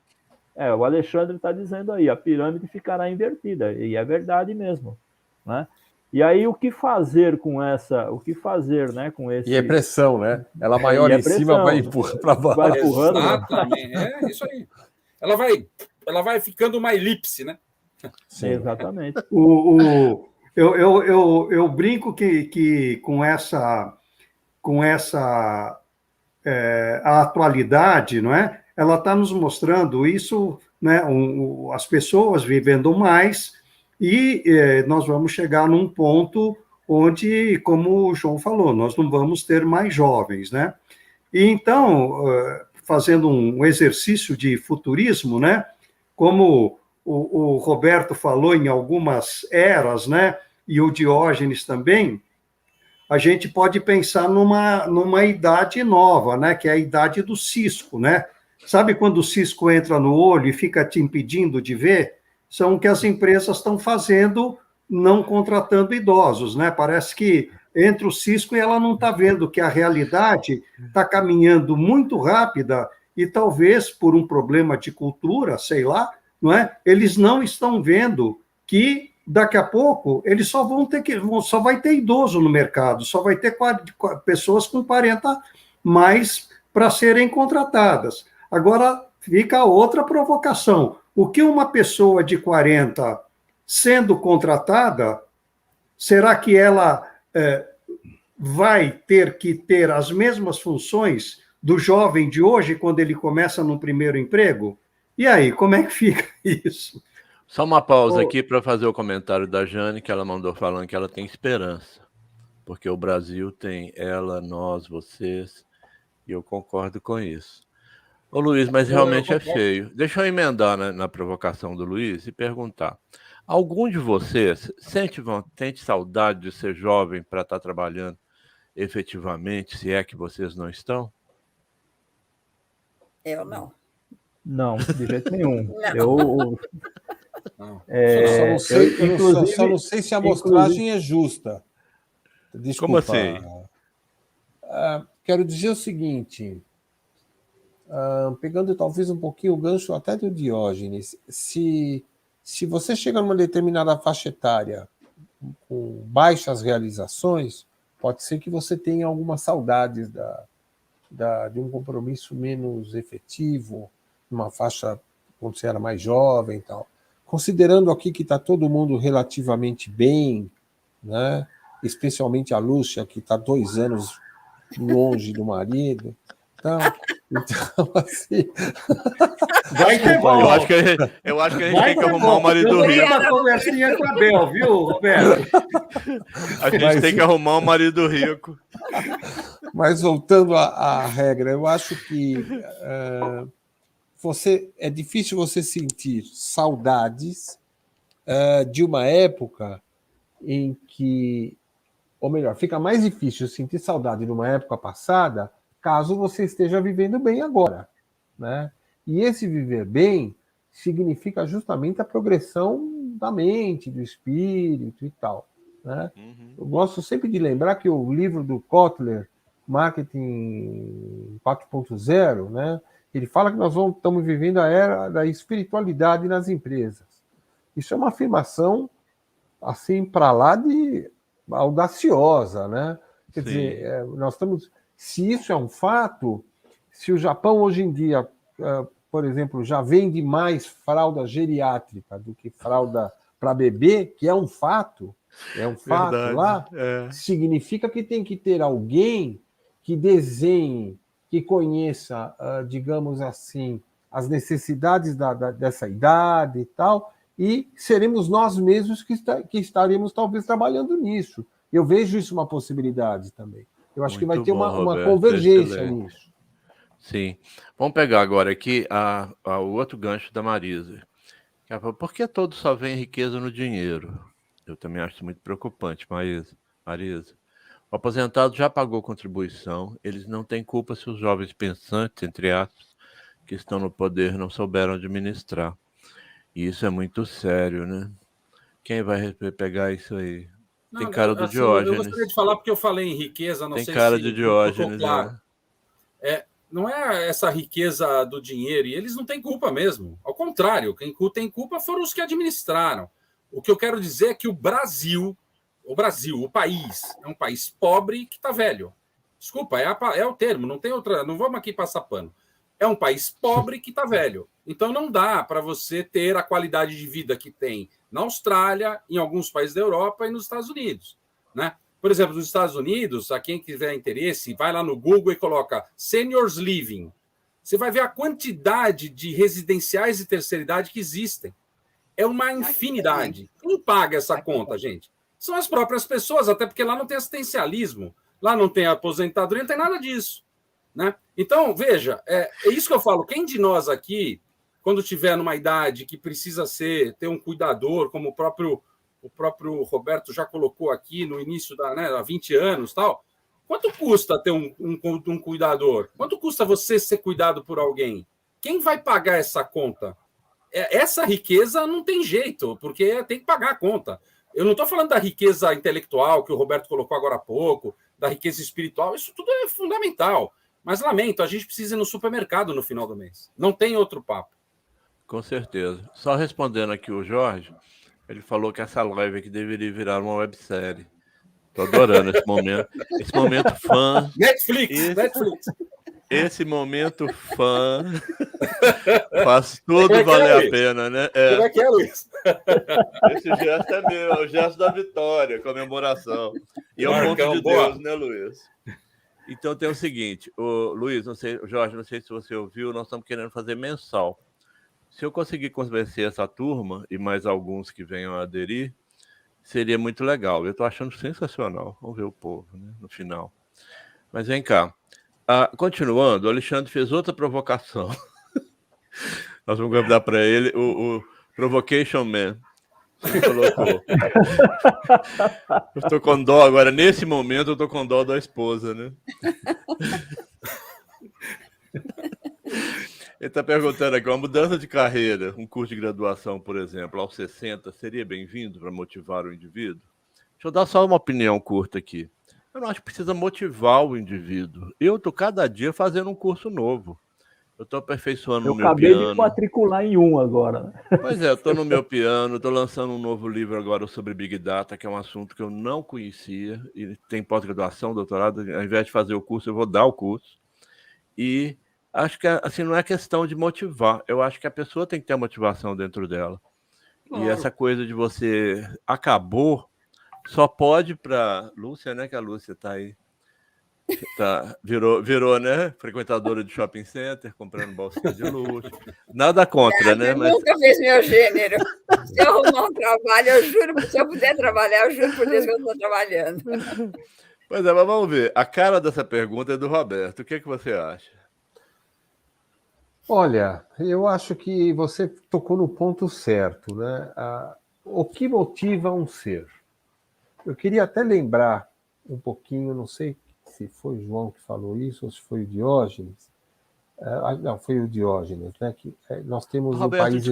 Alexandre está dizendo aí, a pirâmide ficará invertida, e é verdade mesmo, né? E aí o que fazer com né, com esse... E é pressão, né? Ela maior em cima vai empurrar para baixo. Vai empurrando. Exatamente, é isso aí. Ela vai ficando uma elipse, né? Sim. Exatamente. Eu brinco que com essa a atualidade, não é? Ela está nos mostrando isso, né? As pessoas vivendo mais, e nós vamos chegar num ponto onde, como o João falou, nós não vamos ter mais jovens, né? E então, fazendo um exercício de futurismo, né? Como o Roberto falou em algumas eras, né? E o Diógenes também, a gente pode pensar numa idade nova, né? Que é a idade do cisco, né? Sabe quando o cisco entra no olho e fica te impedindo de ver? São o que as empresas estão fazendo, não contratando idosos, né? Parece que entra o cisco e ela não está vendo que a realidade está caminhando muito rápida e talvez por um problema de cultura, sei lá, não é? Eles não estão vendo que daqui a pouco eles só vai ter idoso no mercado, só vai ter pessoas com 40 mais para serem contratadas. Agora fica outra provocação. O que uma pessoa de 40 sendo contratada, será que ela vai ter que ter as mesmas funções do jovem de hoje quando ele começa no primeiro emprego? E aí, como é que fica isso? Só uma pausa aqui para fazer o comentário da Jane, que ela mandou falando que ela tem esperança, porque o Brasil tem ela, nós, vocês, e eu concordo com isso. Ô Luiz, mas realmente é feio. Deixa eu emendar na provocação do Luiz e perguntar. Algum de vocês sente saudade de ser jovem para estar trabalhando efetivamente, se é que vocês não estão? Eu não. Não, de jeito nenhum. Só não sei se a amostragem é justa. Desculpa. Como assim? Quero dizer o seguinte, pegando talvez um pouquinho o gancho até do Diógenes, se você chega numa determinada faixa etária com baixas realizações, pode ser que você tenha algumas saudades de um compromisso menos efetivo, numa faixa quando você era mais jovem e tal. Considerando aqui que está todo mundo relativamente bem, né? especialmente a Lúcia, que está 2 anos longe do marido. Então assim... Vai ter bom. Eu acho que a gente tem que arrumar um marido rico. Uma conversinha com a Bel, viu, Roberto? A gente tem que arrumar um marido rico. Mas voltando à regra, eu acho que é difícil você sentir saudades de uma época em que, ou melhor, fica mais difícil sentir saudade de uma época passada caso você esteja vivendo bem agora, né? E esse viver bem significa justamente a progressão da mente, do espírito e tal, né? Eu gosto sempre de lembrar que o livro do Kotler, Marketing 4.0, né? Ele fala que nós estamos vivendo a era da espiritualidade nas empresas. Isso é uma afirmação assim para lá de audaciosa, né? Quer dizer, nós estamos... Se isso é um fato, se o Japão hoje em dia, por exemplo, já vende mais fralda geriátrica do que fralda para bebê, que é um fato Verdade, lá, significa que tem que ter alguém que desenhe, que conheça, digamos assim, as necessidades dessa idade e tal, e seremos nós mesmos que estaremos talvez trabalhando nisso. Eu vejo isso uma possibilidade também. Eu acho que vai ter uma convergência nisso. Sim. Vamos pegar agora aqui o outro gancho da Marisa. Por que todos só veem riqueza no dinheiro? Eu também acho isso muito preocupante, Marisa. O aposentado já pagou contribuição, eles não têm culpa se os jovens pensantes, entre aspas, que estão no poder não souberam administrar. E isso é muito sério, né? Quem vai pegar isso aí? Tem cara do Diógenes. Eu gostaria de falar porque eu falei em riqueza, não sei se... Tem cara de Diógenes, claro. Não é essa riqueza do dinheiro, e eles não têm culpa mesmo. Ao contrário, quem tem culpa foram os que administraram. O que eu quero dizer é que o país, é um país pobre que está velho. Desculpa, é o termo, não tem outra, não vamos aqui passar pano. É um país pobre que está velho. Então não dá para você ter a qualidade de vida que tem na Austrália, em alguns países da Europa e nos Estados Unidos, né? Por exemplo, nos Estados Unidos, a quem tiver interesse, vai lá no Google e coloca Seniors Living. Você vai ver a quantidade de residenciais de terceira idade que existem. É uma infinidade. Quem paga essa conta, gente? São as próprias pessoas, até porque lá não tem assistencialismo, lá não tem aposentadoria, não tem nada disso, né? Então, veja, é isso que eu falo. Quem de nós aqui, quando tiver numa idade que precisa ter um cuidador, como o próprio Roberto já colocou aqui no início há 20 anos, tal, quanto custa ter um cuidador? Quanto custa você ser cuidado por alguém? Quem vai pagar essa conta? Essa riqueza não tem jeito, porque tem que pagar a conta. Eu não estou falando da riqueza intelectual que o Roberto colocou agora há pouco, da riqueza espiritual, isso tudo é fundamental. Mas lamento, a gente precisa ir no supermercado no final do mês. Não tem outro papo. Com certeza. Só respondendo aqui o Jorge, ele falou que essa live aqui deveria virar uma websérie. Tô adorando esse momento. Esse momento fã. Netflix. Esse momento fã faz tudo valer a pena, né? Como é que é, Luiz? Esse gesto é meu, é o gesto da vitória, comemoração. E é um ponto de Deus, né, Luiz? Então tem o seguinte, Luiz, Jorge, não sei se você ouviu, nós estamos querendo fazer mensal. Se eu conseguir convencer essa turma e mais alguns que venham a aderir, seria muito legal. Eu estou achando sensacional. Vamos ver o povo, né, no final. Mas vem cá. Continuando, o Alexandre fez outra provocação. Nós vamos convidar para ele o Provocation Man. Você colocou. Eu estou com dó agora. Nesse momento, eu estou com dó da esposa, né? Ele está perguntando aqui, uma mudança de carreira, um curso de graduação, por exemplo, aos 60, seria bem-vindo para motivar o indivíduo? Deixa eu dar só uma opinião curta aqui. Eu não acho que precisa motivar o indivíduo. Eu estou cada dia fazendo um curso novo. Eu estou aperfeiçoando o meu piano. Eu acabei de matricular em um agora. Pois é, eu estou no meu piano, estou lançando um novo livro agora sobre Big Data, que é um assunto que eu não conhecia, e tem pós-graduação, doutorado, ao invés de fazer o curso, eu vou dar o curso. E acho que assim, não é questão de motivar, eu acho que a pessoa tem que ter a motivação dentro dela. Claro. E essa coisa de você acabou, só pode para Lúcia, né? Que a Lúcia está aí. Virou, né? Frequentadora de shopping center, comprando bolsinha de luxo. Nada contra, né? Mas nunca fez meu gênero. Se eu arrumar um trabalho, eu juro, se eu puder trabalhar, eu juro por Deus que eu estou trabalhando. Pois é, mas vamos ver. A cara dessa pergunta é do Roberto. O que você acha? Olha, eu acho que você tocou no ponto certo, né? O que motiva um ser? Eu queria até lembrar um pouquinho, não sei se foi o João que falou isso ou se foi o Diógenes. Não, foi o Diógenes, né? Que nós temos Roberto, um país...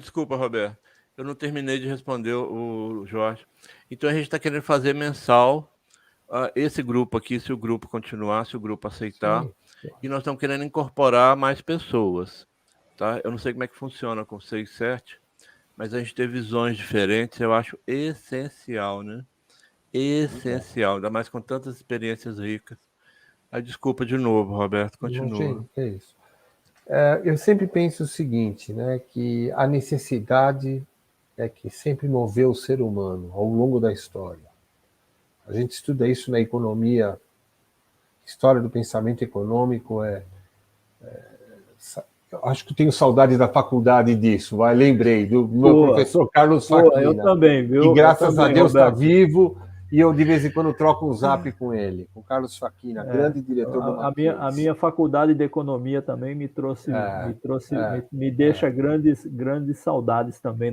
Desculpa, Roberto. Eu não terminei de responder o Jorge. Então, a gente está querendo fazer mensal esse grupo aqui, se o grupo continuar, se o grupo aceitar. Sim. E nós estamos querendo incorporar mais pessoas. Tá? Eu não sei como é que funciona com 6, 7, mas a gente ter visões diferentes, eu acho essencial, né? Essencial, ainda mais com tantas experiências ricas. Desculpa de novo, Roberto, continua. É isso. Eu sempre penso o seguinte, né, que a necessidade é que sempre moveu o ser humano ao longo da história. A gente estuda isso na economia, história do pensamento econômico. Acho que tenho saudade da faculdade disso, lembrei do meu professor Carlos Facchina. Eu também, viu? E graças a Deus está vivo. E eu, de vez em quando, troco um zap com ele, com o Carlos Facchina, grande diretor do Mackenzie. A minha faculdade de economia também me deixa grandes saudades também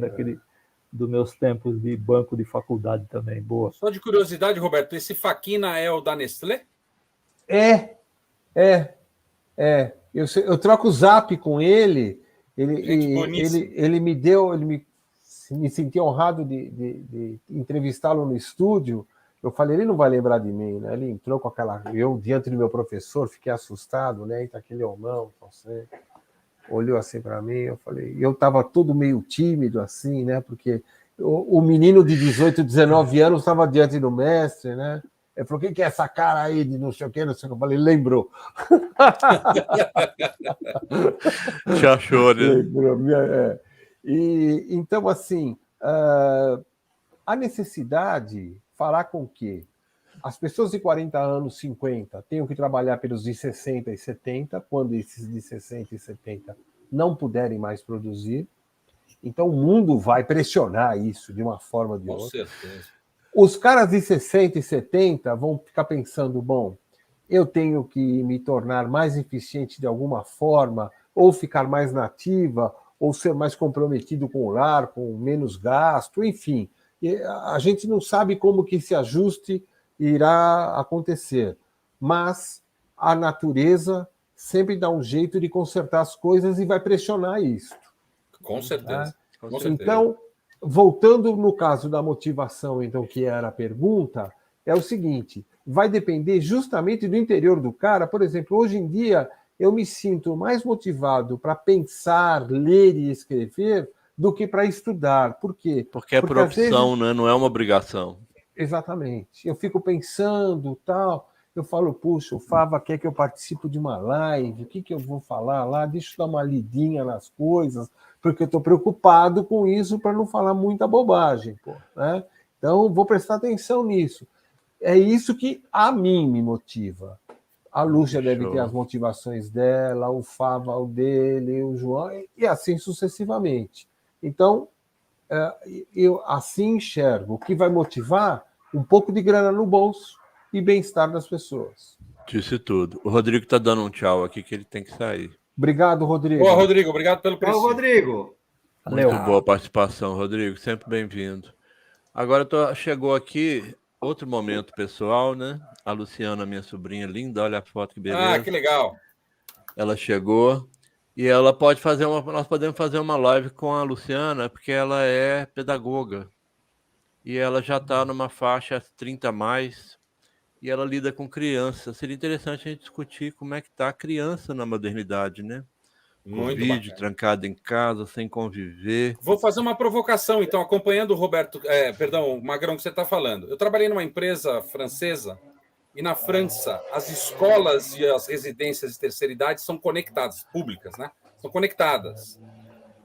dos meus tempos de banco de faculdade também. Boa. Só de curiosidade, Roberto, esse Facchina é o da Nestlé? Eu troco o zap com ele. Ele me senti honrado de entrevistá-lo no estúdio. Eu falei, ele não vai lembrar de mim, né? Ele entrou com aquela... Eu, diante do meu professor, fiquei assustado, né? E tá aquele homão, você olhou assim para mim, eu falei... Eu estava todo meio tímido, assim, né? Porque o menino de 18, 19 anos estava diante do mestre, né? Ele falou, o que é essa cara aí de não sei o que, não sei o que. Eu falei, lembrou. Te achou, né? Lembrou, então, assim, a necessidade fará com que as pessoas de 40 anos, 50, tenham que trabalhar pelos de 60 e 70, quando esses de 60 e 70 não puderem mais produzir. Então, o mundo vai pressionar isso de uma forma ou de outra. Com certeza. Os caras de 60 e 70 vão ficar pensando, bom, eu tenho que me tornar mais eficiente de alguma forma, ou ficar mais nativa, ou ser mais comprometido com o lar, com menos gasto, enfim. A gente não sabe como que esse ajuste irá acontecer, mas a natureza sempre dá um jeito de consertar as coisas e vai pressionar isso. Com certeza. Com certeza. Então, voltando no caso da motivação, então, que era a pergunta, é o seguinte, vai depender justamente do interior do cara. Por exemplo, hoje em dia, eu me sinto mais motivado para pensar, ler e escrever do que para estudar. Por quê? Porque é por opção, né? Não é uma obrigação. Exatamente. Eu fico pensando, tal, eu falo, puxa, o Fava quer que eu participe de uma live, o que eu vou falar lá? Deixa eu dar uma lidinha nas coisas, porque eu estou preocupado com isso para não falar muita bobagem, né? Então, vou prestar atenção nisso. É isso que a mim me motiva. A Lúcia deve ter as motivações dela, o Fava o dele, o João, e assim sucessivamente. Então, eu assim enxergo. O que vai motivar? Um pouco de grana no bolso e bem-estar das pessoas. Disse tudo. O Rodrigo está dando um tchau aqui, que ele tem que sair. Obrigado, Rodrigo. Boa, Rodrigo. Obrigado pelo prestígio. Tchau, Rodrigo. Valeu. Muito boa participação, Rodrigo. Sempre bem-vindo. Agora chegou aqui outro momento pessoal, né? A Luciana, minha sobrinha linda, olha a foto, que beleza. Ah, que legal. Ela chegou e ela pode fazer nós podemos fazer uma live com a Luciana, porque ela é pedagoga. E ela já está numa faixa 30 a mais, e ela lida com criança. Seria interessante a gente discutir como é que está a criança na modernidade, né? Muito Covid, trancado em casa, sem conviver. Vou fazer uma provocação, então, acompanhando o Magrão, que você está falando. Eu trabalhei numa empresa francesa, e na França, as escolas e as residências de terceira idade são conectadas, públicas, né? São conectadas.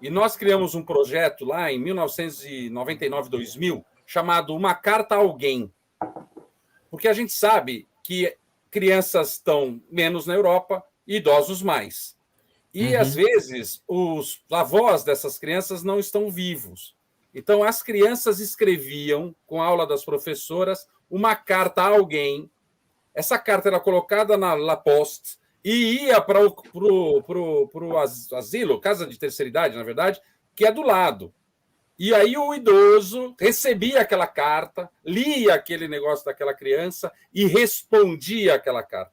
E nós criamos um projeto lá em 1999, 2000, chamado Uma Carta a Alguém. Porque a gente sabe que crianças estão menos na Europa e idosos mais. E, às vezes, os avós dessas crianças não estão vivos. Então, as crianças escreviam, com a aula das professoras, uma carta a alguém. Essa carta era colocada na La Poste e ia para o asilo, casa de terceira idade, na verdade, que é do lado. E aí o idoso recebia aquela carta, lia aquele negócio daquela criança e respondia aquela carta.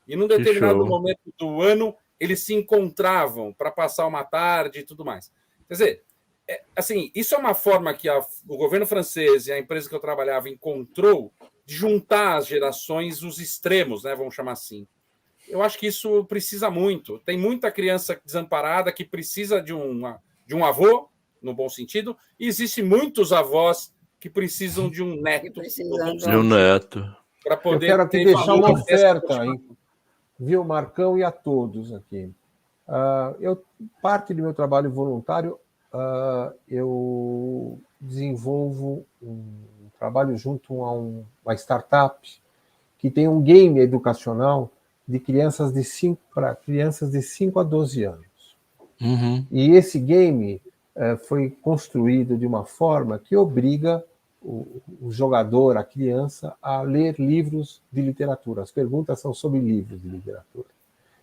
E num determinado momento do ano, eles se encontravam para passar uma tarde e tudo mais. Quer dizer, assim, isso é uma forma que o governo francês e a empresa que eu trabalhava encontrou de juntar as gerações, os extremos, né, vamos chamar assim. Eu acho que isso precisa muito. Tem muita criança desamparada que precisa de um avô, no bom sentido, e existem muitos avós que precisam de um neto. De um neto. Para poder. Eu quero aqui deixar uma oferta, hein? Viu, Marcão, e a todos aqui. Parte do meu trabalho voluntário, eu desenvolvo um trabalho junto a uma startup que tem um game educacional de crianças de 5 a 12 anos. E esse game foi construído de uma forma que obriga o jogador, a criança, a ler livros de literatura. As perguntas são sobre livros de literatura.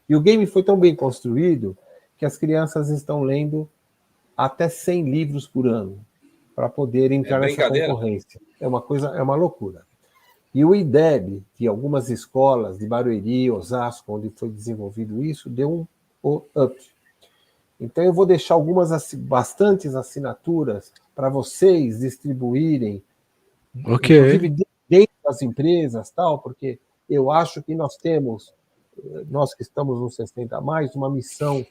E o game foi tão bem construído que as crianças estão lendo até 100 livros por ano para poder entrar nessa concorrência. É uma loucura. E o IDEB, de algumas escolas de Barueri, Osasco, onde foi desenvolvido isso, deu um up. Então eu vou deixar bastantes assinaturas para vocês distribuírem, inclusive dentro das empresas, tal, porque eu acho que nós que estamos no 60 a mais, uma missão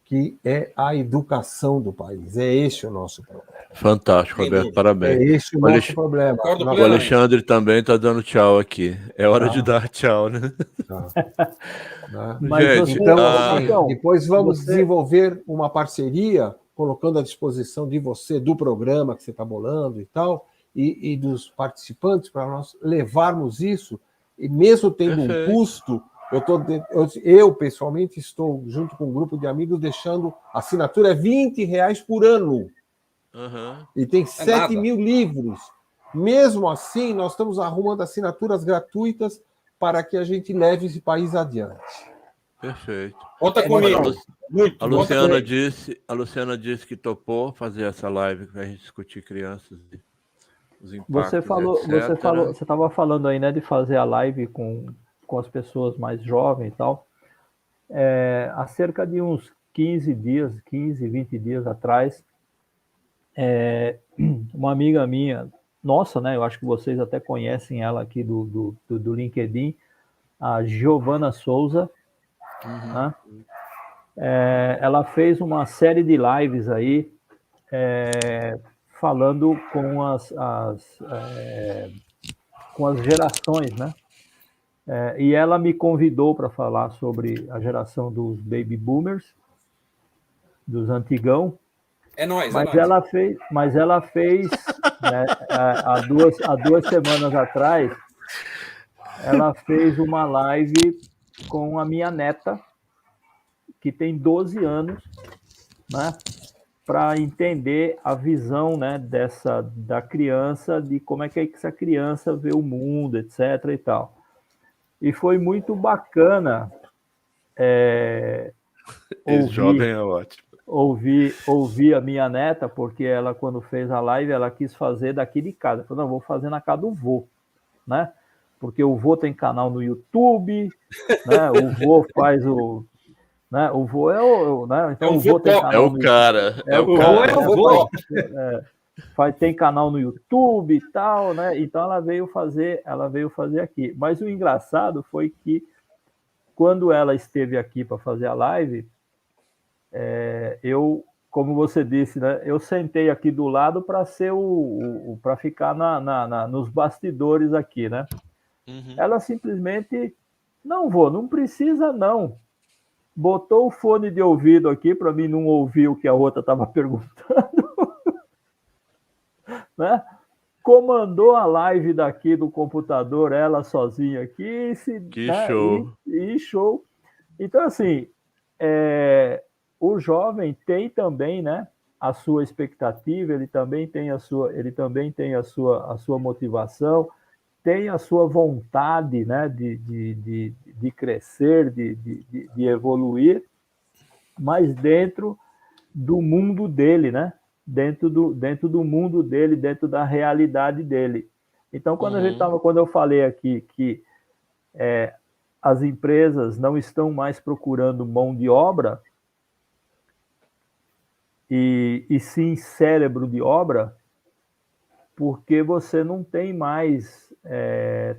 que é a educação do país. É esse o nosso problema. Fantástico, Roberto, parabéns. É esse o nosso problema. O Alexandre também está dando tchau aqui. É hora de dar tchau, né? Mas, gente, então, depois vamos desenvolver uma parceria, colocando à disposição de você, do programa que você está bolando e tal, e dos participantes, para nós levarmos isso, e mesmo tendo um custo, eu pessoalmente estou, junto com um grupo de amigos, deixando a assinatura é R$20 por ano. E tem 7 mil livros. Mesmo assim, nós estamos arrumando assinaturas gratuitas para que a gente leve esse país adiante. Perfeito. Conta comigo. A Luciana disse que topou fazer essa live para a gente discutir crianças, os impactos, você estava falando aí, né, de fazer a live com as pessoas mais jovens e tal. Há cerca de uns 15, 20 dias atrás, uma amiga minha, nossa, né, eu acho que vocês até conhecem ela aqui do LinkedIn, a Giovana Souza, né? Ela fez uma série de lives aí, falando com as gerações, né? E ela me convidou para falar sobre a geração dos baby boomers, dos antigão. Mas ela fez né, há duas semanas atrás, ela fez uma live com a minha neta, que tem 12 anos, né, para entender a visão, né, da criança, de como é que essa criança vê o mundo, etc. e tal. E foi muito bacana jovem é ótimo. Ouvir a minha neta, porque ela, quando fez a live, ela quis fazer daqui de casa. Ela falou, não, vou fazer na casa do vô, né? Porque o vô tem canal no YouTube, né? O vô faz o... Né? O vô é o... Né? Então, o vô tem canal é o cara. Tem canal no YouTube e tal, né? Então ela veio fazer aqui. Mas o engraçado foi que quando ela esteve aqui para fazer a live, eu, como você disse, né? Eu sentei aqui do lado para ser para ficar nos bastidores aqui, né? Ela simplesmente não precisa não. Botou o fone de ouvido aqui para mim não ouvir o que a outra estava perguntando. Né? comandou a live daqui do computador, ela sozinha aqui. Que show! E show. Então, assim, o jovem tem também, né, a sua expectativa, ele também tem a sua motivação, tem a sua vontade, né, de crescer, de evoluir, mas dentro do mundo dele, né? Dentro do mundo dele, dentro da realidade dele. Então, quando eu falei aqui que as empresas não estão mais procurando mão de obra e sim cérebro de obra, porque você não tem mais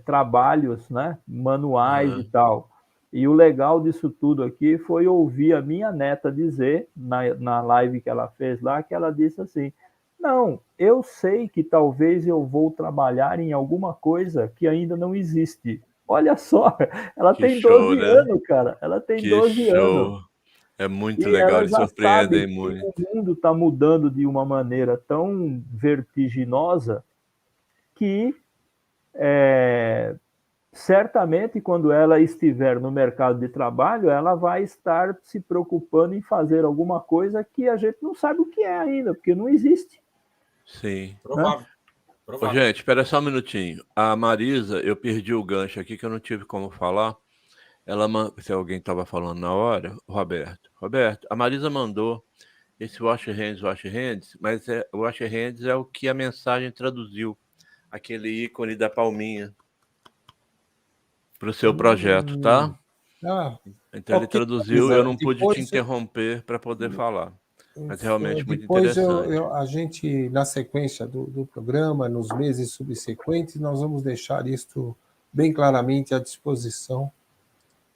trabalhos, né, manuais e tal. E o legal disso tudo aqui foi ouvir a minha neta dizer, na live que ela fez lá, que ela disse assim, não, eu sei que talvez eu vou trabalhar em alguma coisa que ainda não existe. Olha só, ela tem 12 anos, cara. Ela tem 12 anos. É muito legal, eles surpreendem muito. O mundo está mudando de uma maneira tão vertiginosa que certamente, quando ela estiver no mercado de trabalho, ela vai estar se preocupando em fazer alguma coisa que a gente não sabe o que é ainda, porque não existe. Sim. Provável. Ô, gente, espera só um minutinho. A Marisa, eu perdi o gancho aqui, que eu não tive como falar. Se alguém estava falando na hora, o Roberto, a Marisa mandou esse wash hands, mas o wash hands é o que a mensagem traduziu, aquele ícone da palminha para o seu projeto, tá? Então ele traduziu, eu não pude te interromper para poder falar, mas realmente muito interessante. Depois a gente, na sequência do programa, nos meses subsequentes, nós vamos deixar isto bem claramente à disposição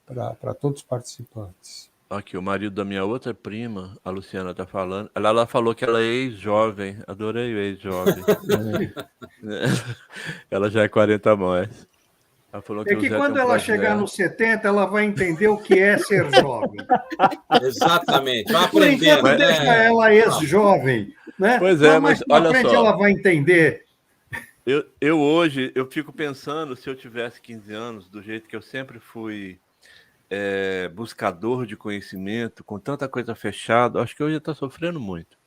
para todos os participantes. Aqui, o marido da minha outra prima, a Luciana, está falando. Ela falou que ela é ex-jovem. Adorei o ex-jovem. Ela já é 40 a mais. Ela falou que quando ela chegar nos 70, ela vai entender o que é ser jovem. Exatamente. Vai aprender. Por enquanto, deixa ela ex-jovem. Né? Pois é, mas olha frente, só. Ela vai entender. Eu hoje, eu fico pensando, se eu tivesse 15 anos, do jeito que eu sempre fui buscador de conhecimento, com tanta coisa fechada, acho que hoje está sofrendo muito.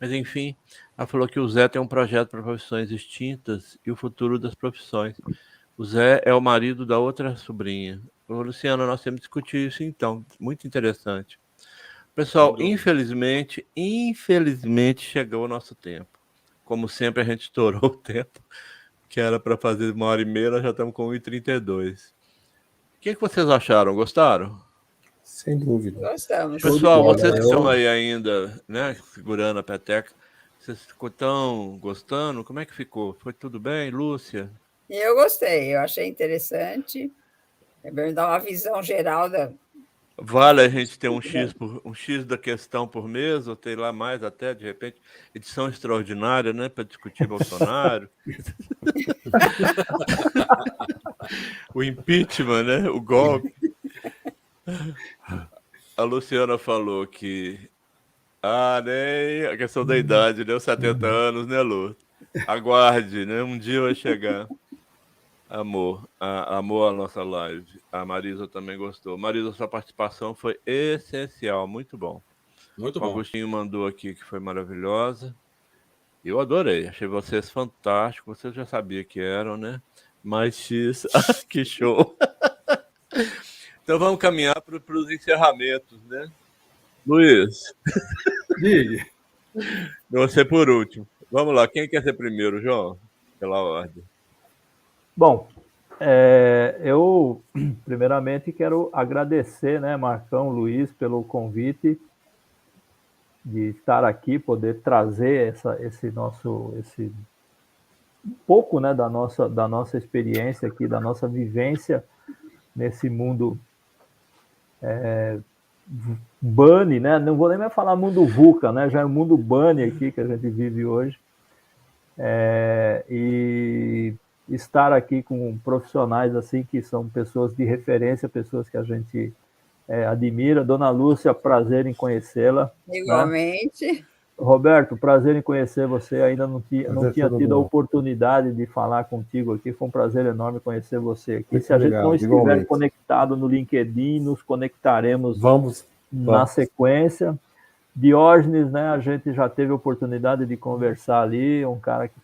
Mas, enfim, ela falou que o Zé tem um projeto para profissões extintas e o futuro das profissões. O Zé é o marido da outra sobrinha. Ô, Luciano, nós temos que discutir isso então. Muito interessante. Pessoal, infelizmente, chegou o nosso tempo. Como sempre, a gente estourou o tempo, que era para fazer 1h30, nós já estamos com 1h32. O que vocês acharam? Gostaram? Sem dúvida. Gostamos. Pessoal, vocês que estão aí ainda, né, segurando a peteca, vocês estão gostando? Como é que ficou? Foi tudo bem, Lúcia? Eu gostei, eu achei interessante. Dar uma visão geral da... Vale a gente ter um X da questão por mês, ou ter lá mais até, de repente, edição extraordinária, né, para discutir Bolsonaro. O impeachment, né, o golpe. A Luciana falou que nem a questão da idade, né, os 70 anos, né, Lu? Aguarde, né, um dia vai chegar. Amor a nossa live. A Marisa também gostou. Marisa, sua participação foi essencial, muito bom. Muito bom. O Agostinho mandou aqui que foi maravilhosa. Eu adorei, achei vocês fantásticos. Vocês já sabiam que eram, né? Mas X, que show! Então vamos caminhar para os encerramentos, né? Luiz. Diga. Você por último. Vamos lá, quem quer ser primeiro, João? Pela ordem. Bom, eu primeiramente quero agradecer, né, Marcão, Luiz, pelo convite de estar aqui, poder trazer esse um pouco, né, da nossa experiência aqui, da nossa vivência nesse mundo Bunny, né? Não vou nem mais falar mundo VUCA, né? Já é o mundo Bunny aqui que a gente vive hoje. E estar aqui com profissionais assim que são pessoas de referência, pessoas que a gente admira. Dona Lúcia, prazer em conhecê-la. Igualmente. Né? Roberto, prazer em conhecer você. Ainda não tinha tido a oportunidade de falar contigo aqui. Foi um prazer enorme conhecer você aqui. Muito Se a gente legal, não estiver igualmente conectado no LinkedIn, nos conectaremos na sequência. Diógenes, né? A gente já teve a oportunidade de conversar ali. Um cara que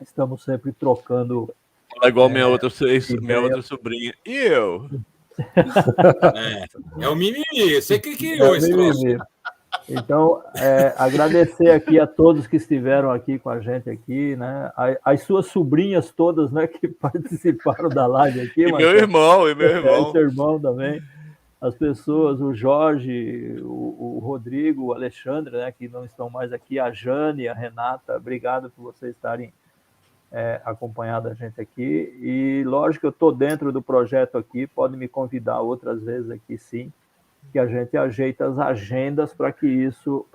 estamos sempre trocando. Igual minha outra sobrinha. E eu? É o mimimi. Você que criou esse troço. Então, agradecer aqui a todos que estiveram aqui com a gente aqui, né? As suas sobrinhas todas, né, que participaram da live aqui. E meu irmão. Seu irmão também. As pessoas, o Jorge, o Rodrigo, o Alexandre, né, que não estão mais aqui, a Jane, a Renata, obrigado por vocês estarem acompanhando a gente aqui. E, lógico, eu estou dentro do projeto aqui, pode me convidar outras vezes aqui, sim, que a gente ajeita as agendas para que isso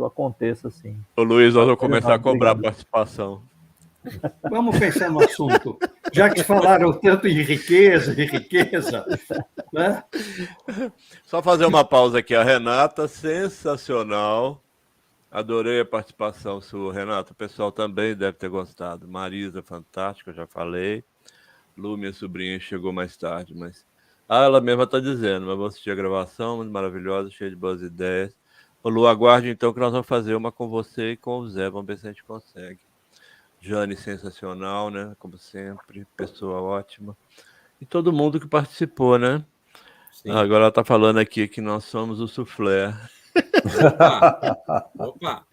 aconteça, sim. Ô, Luiz, nós vamos começar a cobrar participação. Vamos pensar no assunto. Já que falaram tanto em riqueza, né? Só fazer uma pausa aqui. A Renata, sensacional. Adorei a participação sua, Renata. O pessoal também deve ter gostado. Marisa, fantástica, eu já falei. Lu, minha sobrinha, chegou mais tarde, mas... ela mesma está dizendo, mas vou assistir a gravação, muito maravilhosa, cheia de boas ideias. Ô, Lu, aguarde então que nós vamos fazer uma com você e com o Zé, vamos ver se a gente consegue. Jane, sensacional, né? Como sempre, pessoa ótima. E todo mundo que participou, né? Sim. Agora ela está falando aqui que nós somos o soufflé. Opa!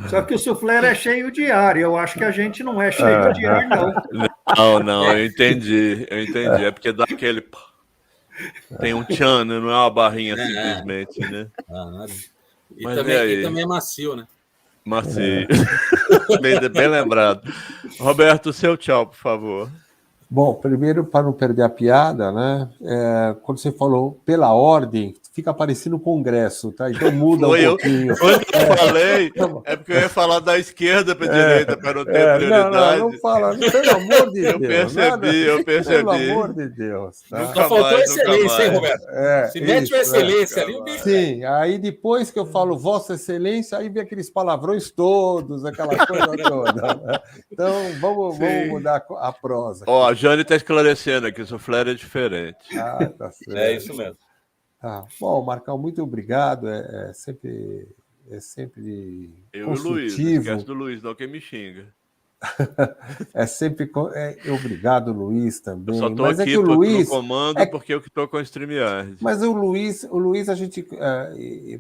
Só que o soufflé é cheio de ar, eu acho que a gente não é cheio de ar, não. Não, eu entendi. É porque dá aquele... Tem um tchan, não é uma barrinha simplesmente, né? E também é macio, né? Macio. Bem lembrado. Roberto, seu tchau, por favor. Bom, primeiro, para não perder a piada, né? Quando você falou pela ordem, fica parecendo Congresso, tá? Então muda um pouquinho. Quando eu falei, é porque eu ia falar da esquerda para a direita, para não ter prioridade. Não fala, pelo amor de Deus. Eu percebi. Pelo amor de Deus. Tá? Só faltou excelência, hein, Roberto? Se mete uma excelência ali, o bicho. Sim, aí depois que eu falo Vossa Excelência, aí vem aqueles palavrões todos, aquela coisa toda. Então, vamos mudar a prosa. Ó, a Jane está esclarecendo aqui, o soufflé é diferente. Tá certo. É isso mesmo. Bom, Marcão, muito obrigado. É sempre eu construtivo. E o Luiz, não esquece do Luiz, não, que me xinga. É sempre... obrigado, Luiz, também. Eu só estou aqui no comando porque eu que estou com a StreamYard. Mas o Luiz a gente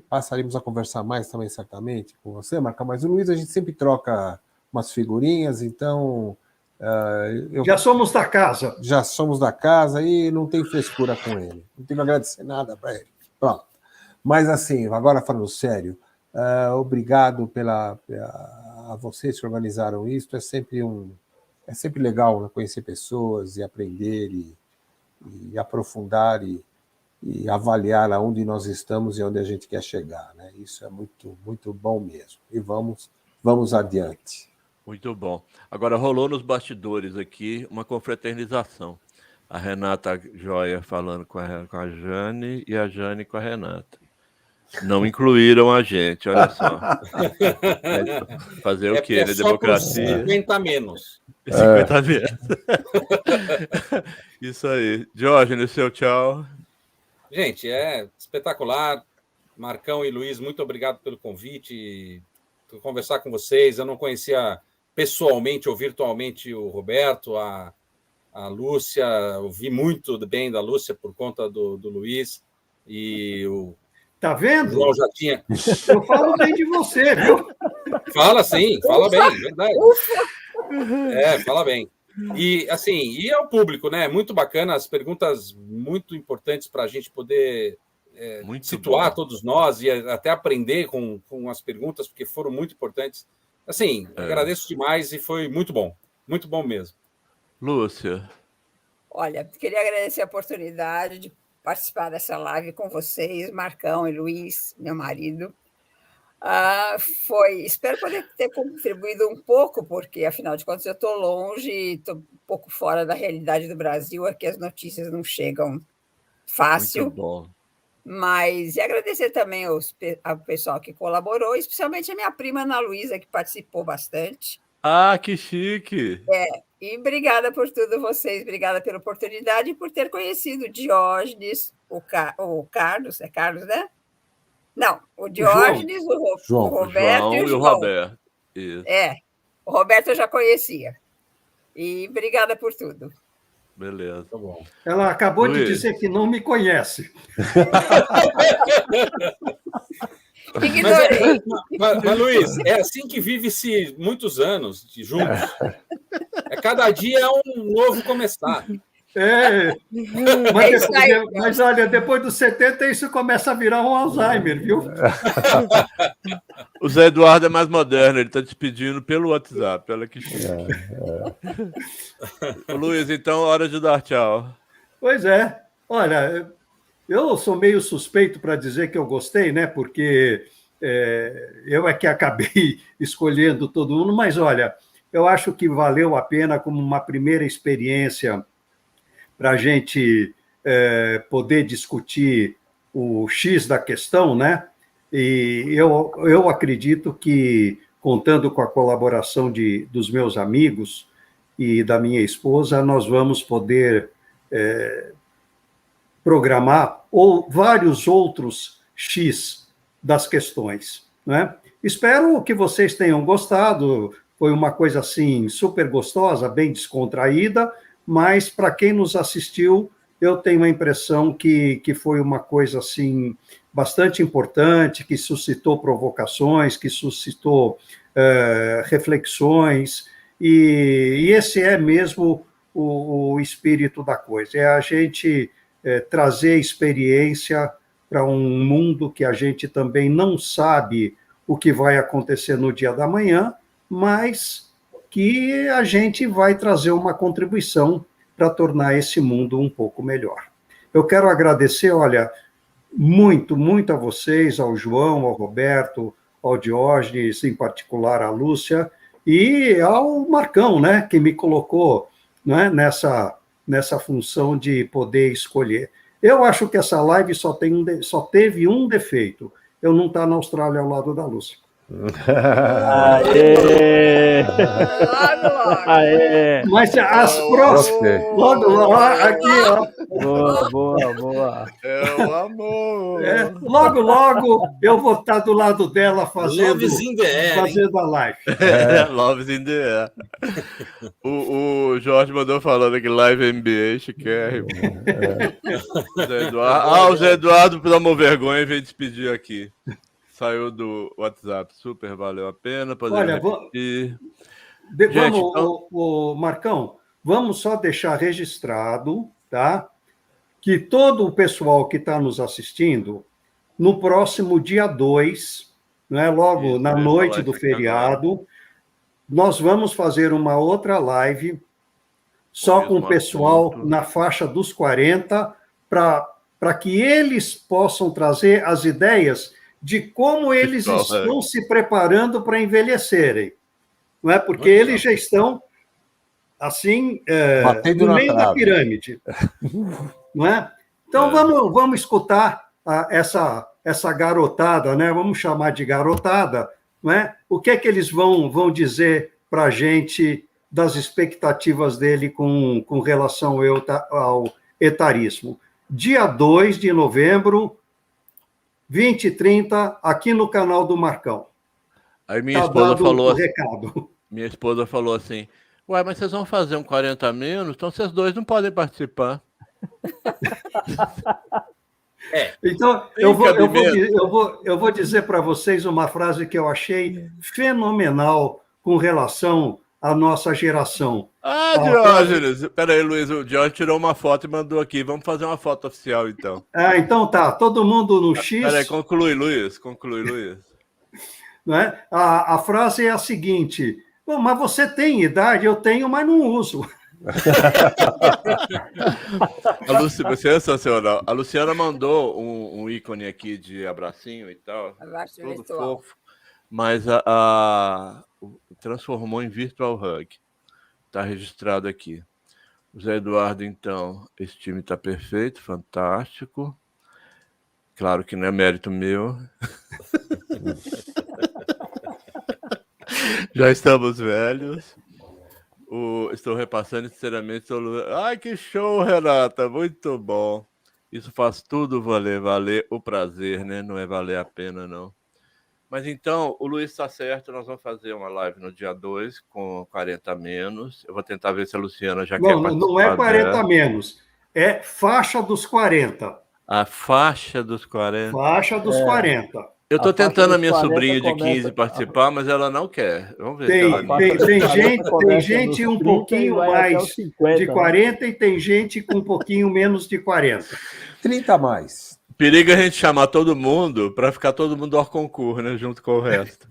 passaríamos a conversar mais também, certamente, com você, Marcão, mas o Luiz a gente sempre troca umas figurinhas, então... já somos da casa. Já somos da casa e não tem frescura com ele. Não tenho que agradecer nada para ele. Pronto. Mas, assim, agora falando sério, obrigado a vocês que organizaram isso. É sempre legal, né, conhecer pessoas e aprender e aprofundar e avaliar aonde nós estamos e onde a gente quer chegar, né? Isso é muito, muito bom mesmo. E vamos adiante. Muito bom. Agora, rolou nos bastidores aqui uma confraternização. A Renata Joia falando com a Jane e a Jane com a Renata. Não incluíram a gente, olha só. Fazer o quê? Né? Democracia. 50 menos. 50 menos. Isso aí. Diógenes, seu tchau. Gente, é espetacular. Marcão e Luiz, muito obrigado pelo convite. Por conversar com vocês. Eu não conhecia pessoalmente ou virtualmente o Roberto, a Lúcia, ouvi muito bem da Lúcia por conta do Luiz, e o... Tá vendo? João já tinha... Eu falo bem de você, viu? Fala sim, fala bem, verdade. Fala bem. E, assim, e ao público, né? Muito bacana, as perguntas muito importantes para a gente poder situar todos nós e até aprender com as perguntas, porque foram muito importantes. Assim, agradeço demais e foi muito bom mesmo. Lúcia. Olha, queria agradecer a oportunidade de participar dessa live com vocês, Marcão e Luiz, meu marido. Espero poder ter contribuído um pouco, porque, afinal de contas, eu estou longe, estou um pouco fora da realidade do Brasil, aqui as notícias não chegam fácil. Muito bom. Mas e agradecer também ao pessoal que colaborou, especialmente a minha prima Ana Luísa, que participou bastante. Ah, que chique! E obrigada por tudo vocês, obrigada pela oportunidade e por ter conhecido o Diógenes, o Carlos, é Carlos, né? Não, o Diógenes, o Roberto e o João. Roberto. Isso. O Roberto eu já conhecia. E obrigada por tudo. Beleza. Tá bom. Ela acabou de dizer que não me conhece. Ignorei. Mas, Luiz, é assim que vive-se muitos anos juntos. Cada dia é um novo começar. Mas olha, depois dos 70 isso começa a virar um Alzheimer, viu? O Zé Eduardo é mais moderno, ele está despedindo pelo WhatsApp. Olha que chique. Luiz, então, hora de dar tchau. Pois é. Olha, eu sou meio suspeito para dizer que eu gostei, né? Porque eu é que acabei escolhendo todo mundo, mas olha, eu acho que valeu a pena como uma primeira experiência para a gente poder discutir o X da questão, né? E eu acredito que, contando com a colaboração dos meus amigos e da minha esposa, nós vamos poder programar vários outros X das questões, né? Espero que vocês tenham gostado. Foi uma coisa assim super gostosa, bem descontraída, mas para quem nos assistiu, eu tenho a impressão que foi uma coisa assim bastante importante, que suscitou provocações, que suscitou reflexões, e esse é mesmo o espírito da coisa, é a gente trazer experiência para um mundo que a gente também não sabe o que vai acontecer no dia da manhã, mas que a gente vai trazer uma contribuição para tornar esse mundo um pouco melhor. Eu quero agradecer, olha, muito, muito a vocês, ao João, ao Roberto, ao Diógenes, em particular a Lúcia, e ao Marcão, né, que me colocou, né, nessa função de poder escolher. Eu acho que essa live só teve um defeito, eu não estar na Austrália ao lado da Lúcia. Aê! Aê! Mas as próximas, logo aqui, ó. Boa. É o amor. Logo eu vou estar do lado dela fazendo a live. Loves in the air. O Jorge mandou falando que live MBA, chiquérrimo. O Zé Eduardo, por amor vergonha, veio despedir aqui. Saiu do WhatsApp, super valeu a pena. Olha, Marcão, vamos só deixar registrado, tá? Que todo o pessoal que está nos assistindo, no próximo dia 2, né, logo na noite do feriado, nós vamos fazer uma outra live só com o pessoal na faixa dos 40, para que eles possam trazer as ideias de como eles estão se preparando para envelhecerem. Não é? Porque eles já estão assim, no meio da pirâmide. Não é? Então, vamos escutar essa garotada, né? Vamos chamar de garotada, não é? O que é que eles vão dizer para a gente das expectativas dele com relação ao etarismo. Dia 2 de novembro, 20h30, aqui no canal do Marcão. Aí minha esposa falou assim, ué, mas vocês vão fazer um 40 menos, então vocês dois não podem participar. Então, eu vou dizer para vocês uma frase que eu achei fenomenal com relação à nossa geração. Diógenes! Peraí, Luiz, o Diógenes tirou uma foto e mandou aqui. Vamos fazer uma foto oficial, então. Então tá, todo mundo no X... Peraí, conclui, Luiz. Não é? A frase é a seguinte, mas você tem idade? Eu tenho, mas não uso. Sensacional. A Luciana mandou um ícone aqui de abracinho e tal. Abraço tudo virtual. Fofo, mas transformou em virtual hug. Está registrado aqui. O Zé Eduardo, então, esse time está perfeito, fantástico. Claro que não é mérito meu. Já estamos velhos. Estou repassando sinceramente. Ai, que show, Renata! Muito bom. Isso faz tudo valer o prazer, né? Não é valer a pena, não. Mas então, o Luiz está certo, nós vamos fazer uma live no dia 2 com 40 menos. Eu vou tentar ver se a Luciana já quer participar. Não é 40 menos, é faixa dos 40. A faixa dos 40. Faixa dos 40. Eu estou tentando a minha sobrinha de 15 participar, mas ela não quer. Vamos ver. Tem gente um pouquinho mais 50, de 40, né? E tem gente com um pouquinho menos de 40. 30 a mais. Periga a gente chamar todo mundo para ficar todo mundo ao concurso, né? Junto com o resto.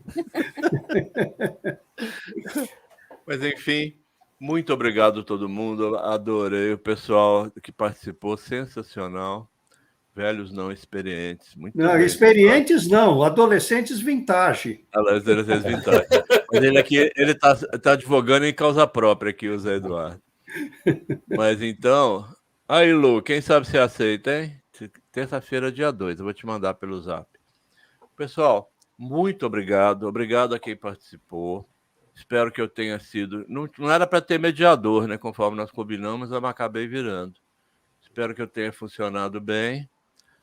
Mas, enfim, muito obrigado a todo mundo. Adorei o pessoal que participou, sensacional. Velhos não experientes. Muito não, bem, experientes não, adolescentes vintage. Adolescentes vintage. Mas ele aqui, ele tá advogando em causa própria aqui, o Zé Eduardo. Mas então, aí, Lu, quem sabe se aceita, hein? Terça-feira, dia 2, eu vou te mandar pelo Zap. Pessoal, muito obrigado. Obrigado a quem participou. Espero que eu tenha sido... Não era para ter mediador, né? Conforme nós combinamos, mas eu acabei virando. Espero que eu tenha funcionado bem.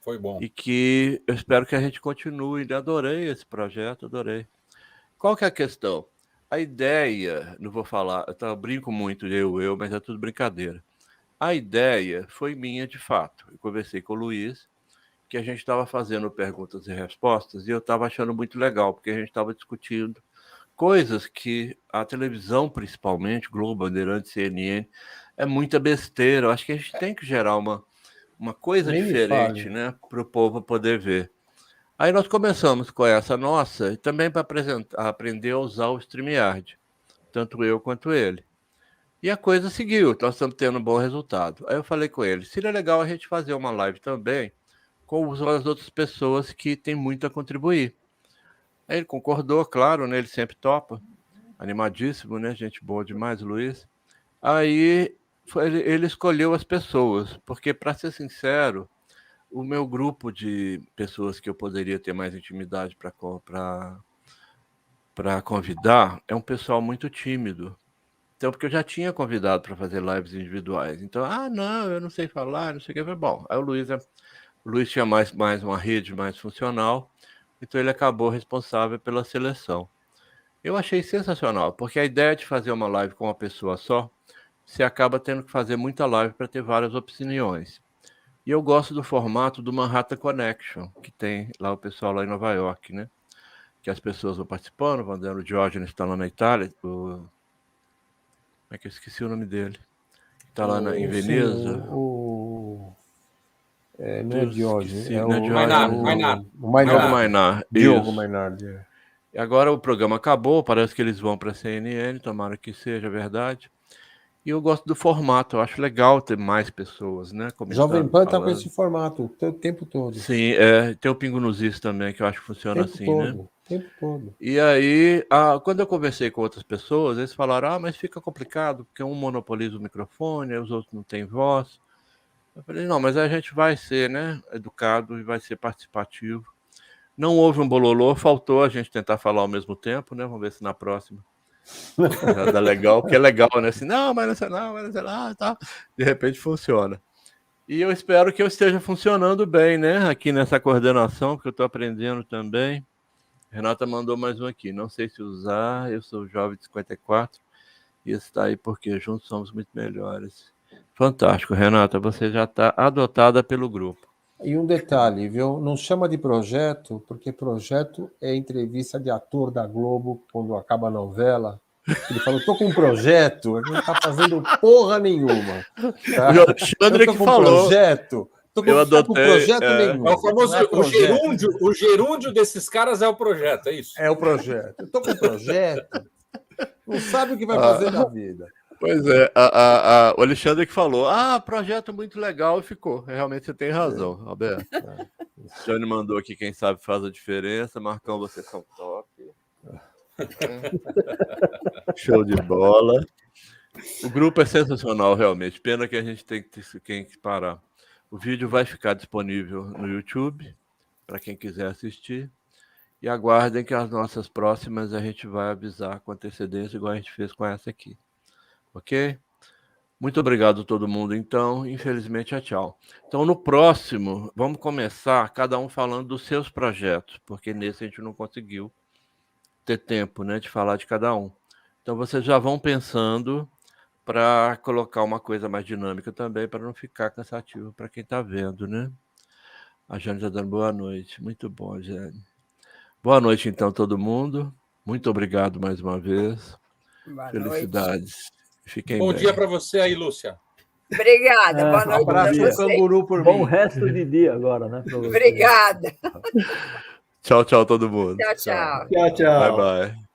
Foi bom. E que eu espero que a gente continue. Adorei esse projeto, adorei. Qual que é a questão? A ideia, não vou falar, eu brinco muito, mas é tudo brincadeira. A ideia foi minha de fato. Eu conversei com o Luiz, que a gente estava fazendo perguntas e respostas, e eu estava achando muito legal, porque a gente estava discutindo coisas que a televisão, principalmente, Globo, Bandeirantes, CNN, é muita besteira. Eu acho que a gente tem que gerar uma coisa diferente, né, para o povo poder ver. Aí nós começamos com essa nossa, e também para aprender a usar o StreamYard, tanto eu quanto ele. E a coisa seguiu, nós estamos tendo um bom resultado. Aí eu falei com ele, seria legal a gente fazer uma live também com as outras pessoas que têm muito a contribuir. Aí ele concordou, claro, né, ele sempre topa, animadíssimo, né, gente boa demais, Luiz. Aí ele escolheu as pessoas, porque, para ser sincero, o meu grupo de pessoas que eu poderia ter mais intimidade para convidar é um pessoal muito tímido. Então, porque eu já tinha convidado para fazer lives individuais. Então, não, eu não sei falar, não sei o que. Bom, aí o Luiz tinha mais uma rede mais funcional, então ele acabou responsável pela seleção. Eu achei sensacional, porque a ideia de fazer uma live com uma pessoa só, você acaba tendo que fazer muita live para ter várias opiniões. E eu gosto do formato do Manhattan Connection, que tem lá o pessoal lá em Nova York, né? Que as pessoas vão participando, vão dando. O Diógenes está lá na Itália. Como é que eu esqueci o nome dele? Está lá em Veneza. Não é Diógenes, é o Mainar. Diogo Mainar. E agora o programa acabou, parece que eles vão para a CNN, tomara que seja verdade. E eu gosto do formato, eu acho legal ter mais pessoas, né? Jovem Pan está com esse formato o tempo todo. Sim, tem o Pingo nos Is também, que eu acho que funciona assim, né? O tempo todo. E aí, quando eu conversei com outras pessoas, eles falaram, mas fica complicado, porque um monopoliza o microfone, os outros não têm voz. Eu falei, não, mas a gente vai ser, né, educado e vai ser participativo. Não houve um bololô, faltou a gente tentar falar ao mesmo tempo, né? Vamos ver se na próxima já dá legal, porque é legal, né? Assim, mas não sei lá, tá. De repente funciona. E eu espero que eu esteja funcionando bem, né? Aqui nessa coordenação, porque eu estou aprendendo também. Renata mandou mais um aqui. Não sei se usar, eu sou jovem de 54 e está aí porque juntos somos muito melhores. Fantástico, Renata, você já está adotada pelo grupo. E um detalhe, viu? Não chama de projeto, porque projeto é entrevista de ator da Globo quando acaba a novela. Ele falou, estou com um projeto, ele não está fazendo porra nenhuma. Tá? O Alexandre que falou. Eu adotei. Com projeto nenhum. É o famoso o gerúndio desses caras é o projeto, é isso? É o projeto. Eu estou com um projeto, não sabe o que vai fazer na vida. Pois é, o Alexandre que falou, projeto muito legal, e ficou. Realmente você tem razão, Roberto. O Johnny mandou aqui, quem sabe faz a diferença. Marcão, vocês são top. Show de bola. O grupo é sensacional, realmente. Pena que a gente tem que parar. O vídeo vai ficar disponível no YouTube. para quem quiser assistir. E aguardem que as nossas próximas a gente vai avisar com antecedência, igual a gente fez com essa aqui. Ok? Muito obrigado a todo mundo, então. Infelizmente, tchau. Então, no próximo, vamos começar cada um falando dos seus projetos, porque nesse a gente não conseguiu ter tempo, né, de falar de cada um. Então, vocês já vão pensando para colocar uma coisa mais dinâmica também, para não ficar cansativo para quem está vendo, né? A Jane está dando boa noite. Muito bom, Jane. Boa noite, então, todo mundo. Muito obrigado mais uma vez. Boa Felicidades. Noite. Fiquem bom bem. Dia para você aí, Lúcia. Obrigada. Boa noite para você. Canguru por bom mim. resto de dia agora, né? Obrigada. Tchau, tchau, todo mundo. Tchau, tchau. Tchau, tchau. Bye, bye.